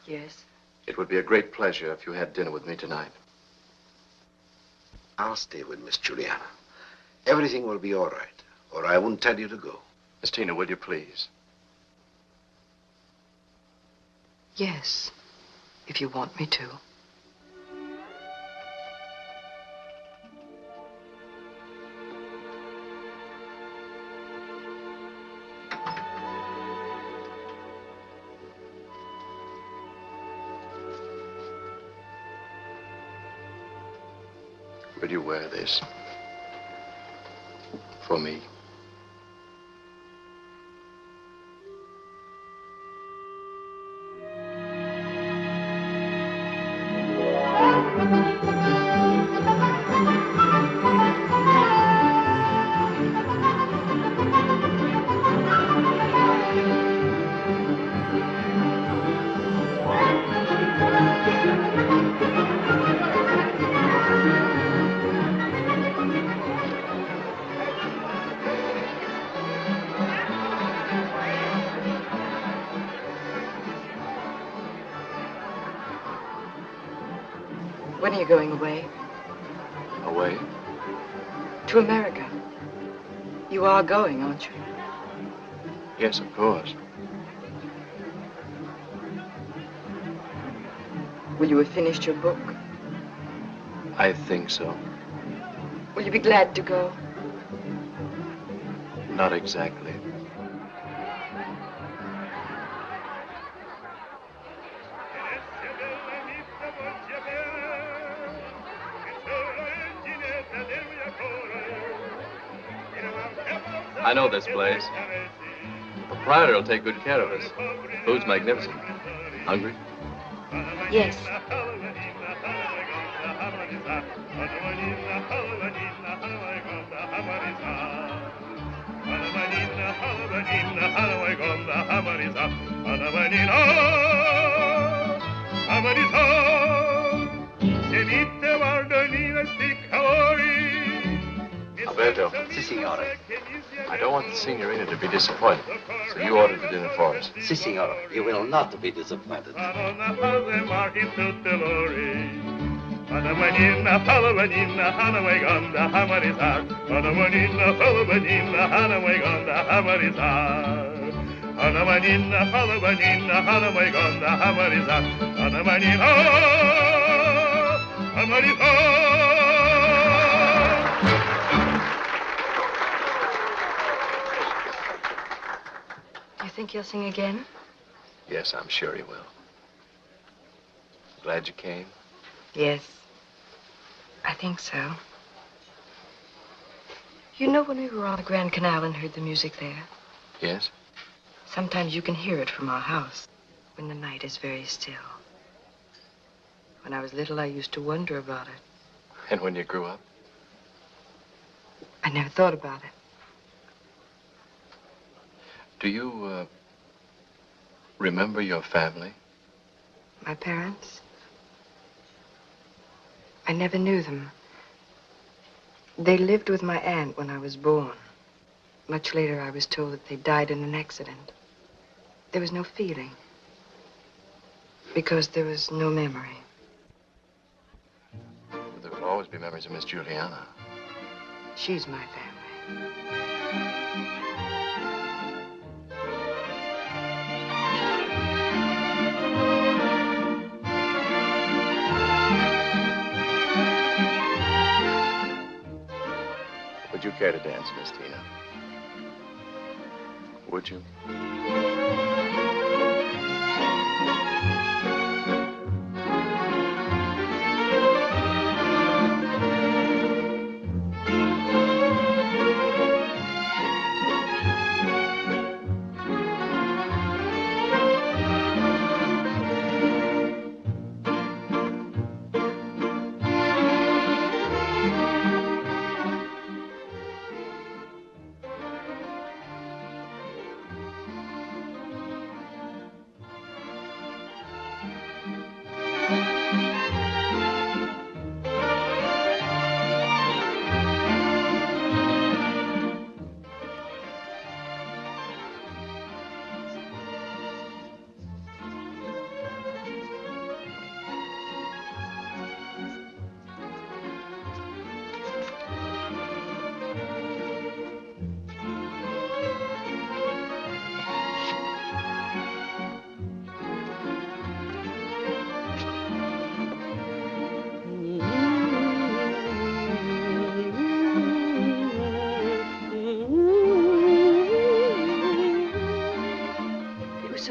Yes? it would be a great pleasure if you had dinner with me tonight. I'll stay with Miss Juliana. Everything will be all right, or I won't tell you to go. Miss Tina, will you please? Yes. If you want me to. Will you wear this? For me? When are you going away? Away? To America. You are going, aren't you? Yes, of course. Will you have finished your book? I think so. Will you be glad to go? Not exactly. I know this place. The proprietor will take good care of us. Food's magnificent. Hungry? Yes. Alberto. Si, signore. I don't want the signorina to be disappointed, so you ordered the dinner for us. Si, signore. You will not be disappointed. Do you think he'll sing again? Yes, I'm sure he will. Glad you came? Yes. I think so. You know when we were on the Grand Canal and heard the music there? Yes? Sometimes you can hear it from our house when the night is very still. When I was little, I used to wonder about it. And when you grew up? I never thought about it. Do you, remember your family? My parents? I never knew them. They lived with my aunt when I was born. Much later, I was told that they died in an accident. There was no feeling. Because there was no memory. There will always be memories of Miss Juliana. She's my family. Would you care to dance, Miss Tina? Would you?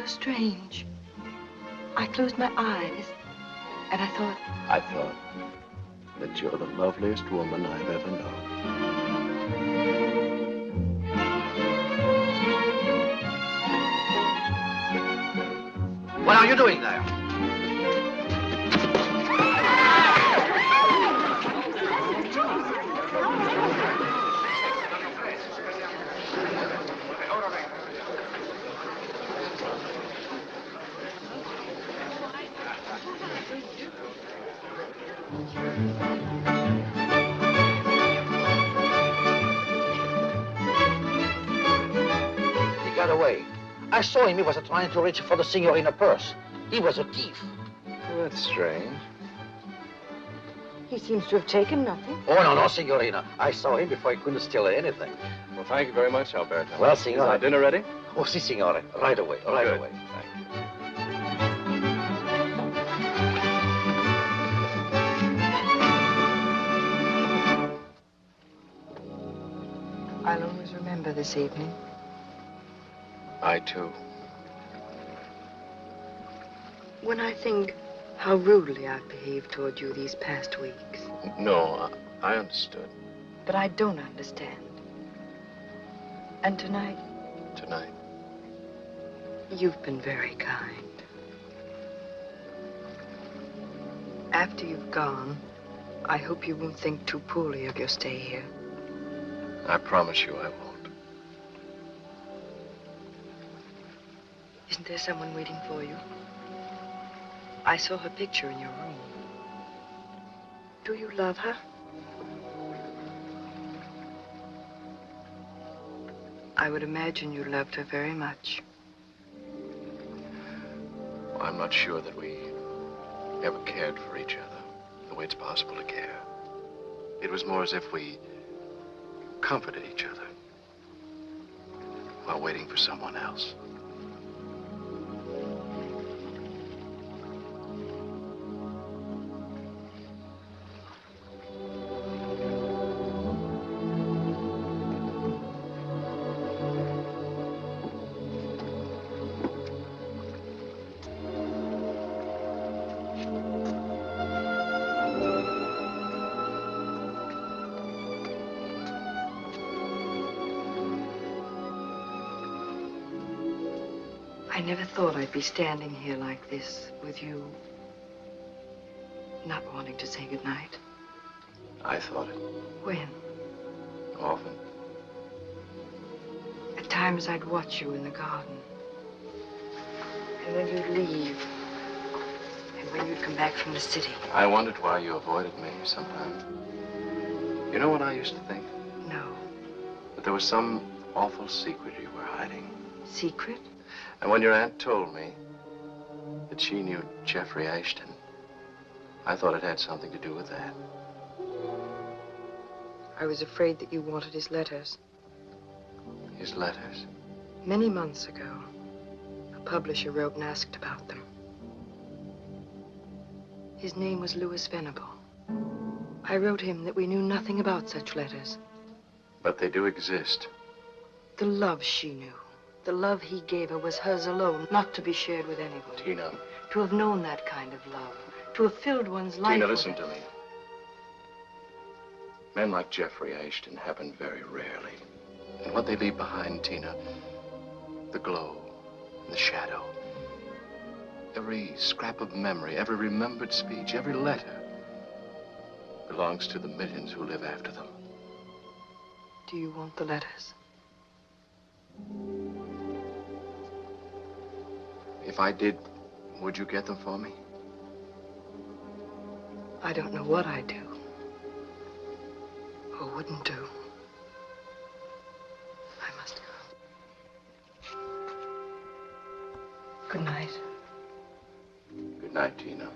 Strange. I closed my eyes, and I thought... I thought? that you're the loveliest woman I've ever known. What are you doing there? He got away. I saw him. He was trying to reach for the signorina purse. He was a thief. Well, that's strange. He seems to have taken nothing. Oh, no, no, signorina. I saw him before he couldn't steal anything. Well, thank you very much, Alberto. Well, Is signore. our dinner ready? Oh, si, signore. Right away, right Good. away. Thank you. I'll always remember this evening. I, too. When I think how rudely I've behaved toward you these past weeks. No, I understood. But I don't understand. And tonight, Tonight. you've been very kind. After you've gone, I hope you won't think too poorly of your stay here. I promise you I won't. Isn't there someone waiting for you? I saw her picture in your room. Do you love her? I would imagine you loved her very much. I'm not sure that we ever cared for each other the way it's possible to care. It was more as if we comforted each other while waiting for someone else. I never thought I'd be standing here like this with you, not wanting to say goodnight. I thought it When? often. At times I'd watch you in the garden. And when you'd leave. And when you'd come back from the city. I wondered why you avoided me sometimes. You know what I used to think? No. That there was some awful secret you were hiding. Secret? And when your aunt told me that she knew Jeffrey Ashton, I thought it had something to do with that. I was afraid that you wanted his letters. His letters. Many months ago, a publisher wrote and asked about them. His name was Louis Venable. I wrote him that we knew nothing about such letters. But they do exist. The love she knew, the love he gave her was hers alone, not to be shared with anyone. Tina. To have known that kind of love, to have filled one's life Tina, with listen it. to me. Men like Jeffrey Ashton happen very rarely. And what they leave behind, Tina, the glow, the shadow, every scrap of memory, every remembered speech, every letter belongs to the millions who live after them. Do you want the letters? If I did, would you get them for me? I don't know what I'd do. Or wouldn't do. I must go. Good night. Good night, Tina.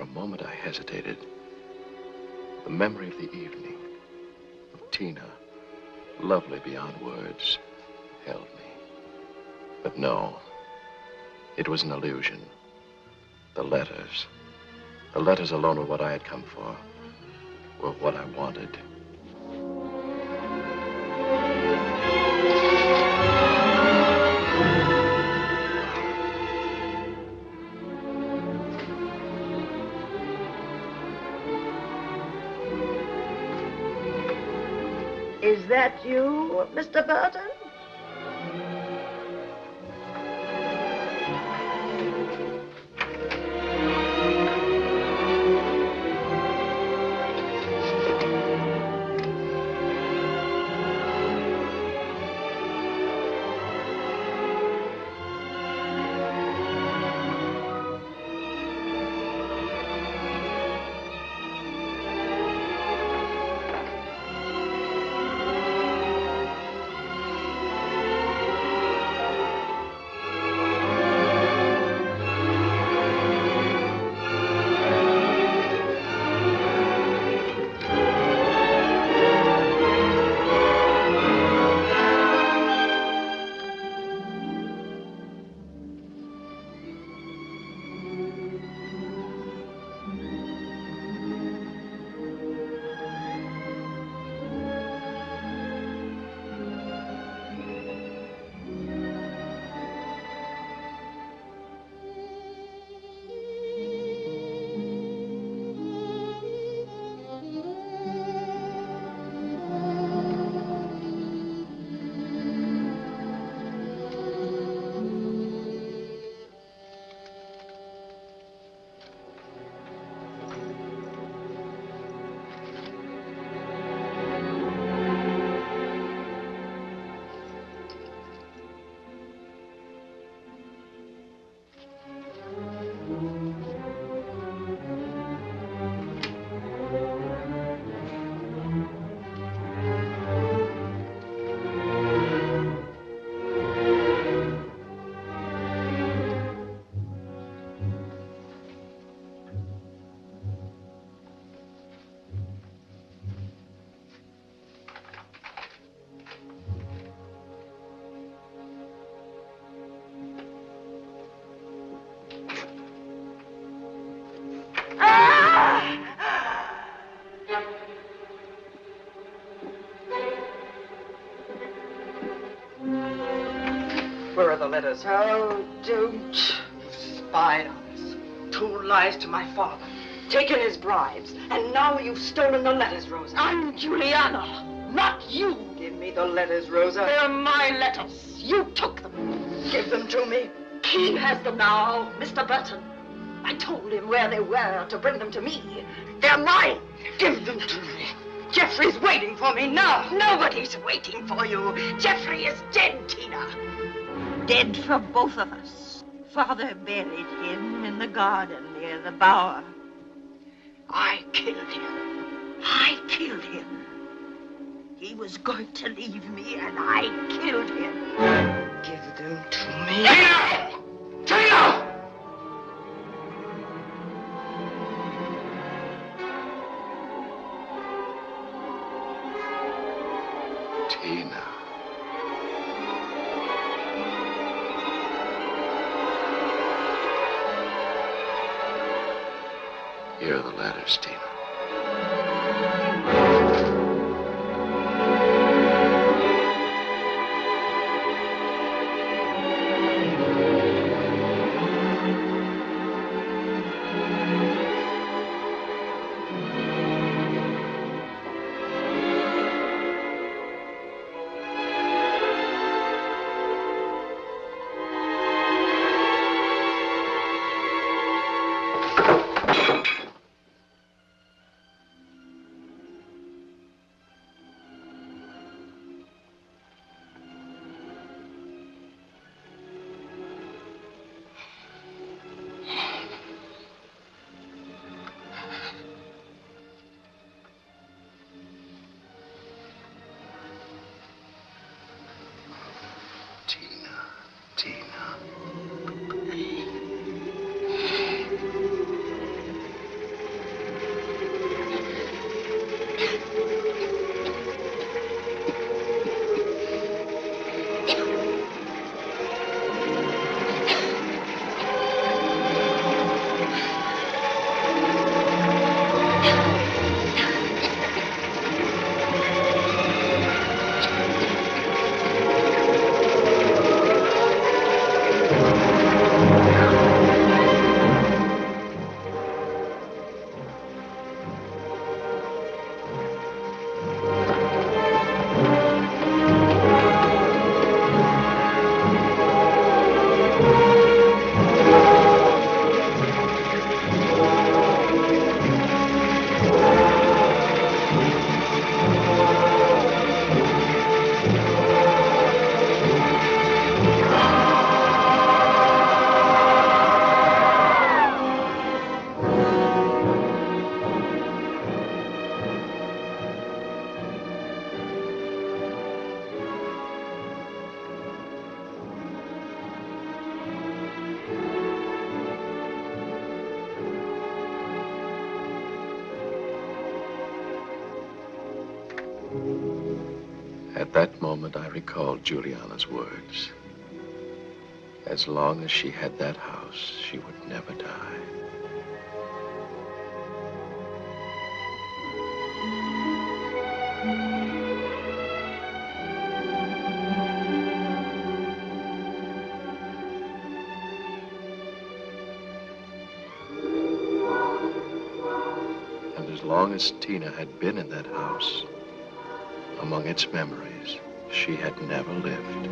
For a moment, I hesitated. The memory of the evening, of Tina, lovely beyond words, held me. But no, it was an illusion. The letters alone were what I had come for, were what I wanted. Is that you, Mr. Burton? Where are the letters? Oh, don't. You've spied on us. Told lies to my father. Taken his bribes. And now you've stolen the letters, Rosa. I'm Juliana, not you. Give me the letters, Rosa. They're my letters. You took them. Give them to me. He has them now, Mr. Burton. I told him where they were to bring them to me. They're mine. Give them to me. Jeffrey's waiting for me now. Nobody's waiting for you. Jeffrey is dead, Tina. Dead for both of us. Father buried him in the garden near the bower. I killed him. I killed him. He was going to leave me, and I killed him. Give them to me. Tina! Tina! Tina. Here are the letters, Tina. At that moment, I recalled Juliana's words. As long as she had that house, she would never die. And as long as Tina had been in that house, among its memories, she had never lived.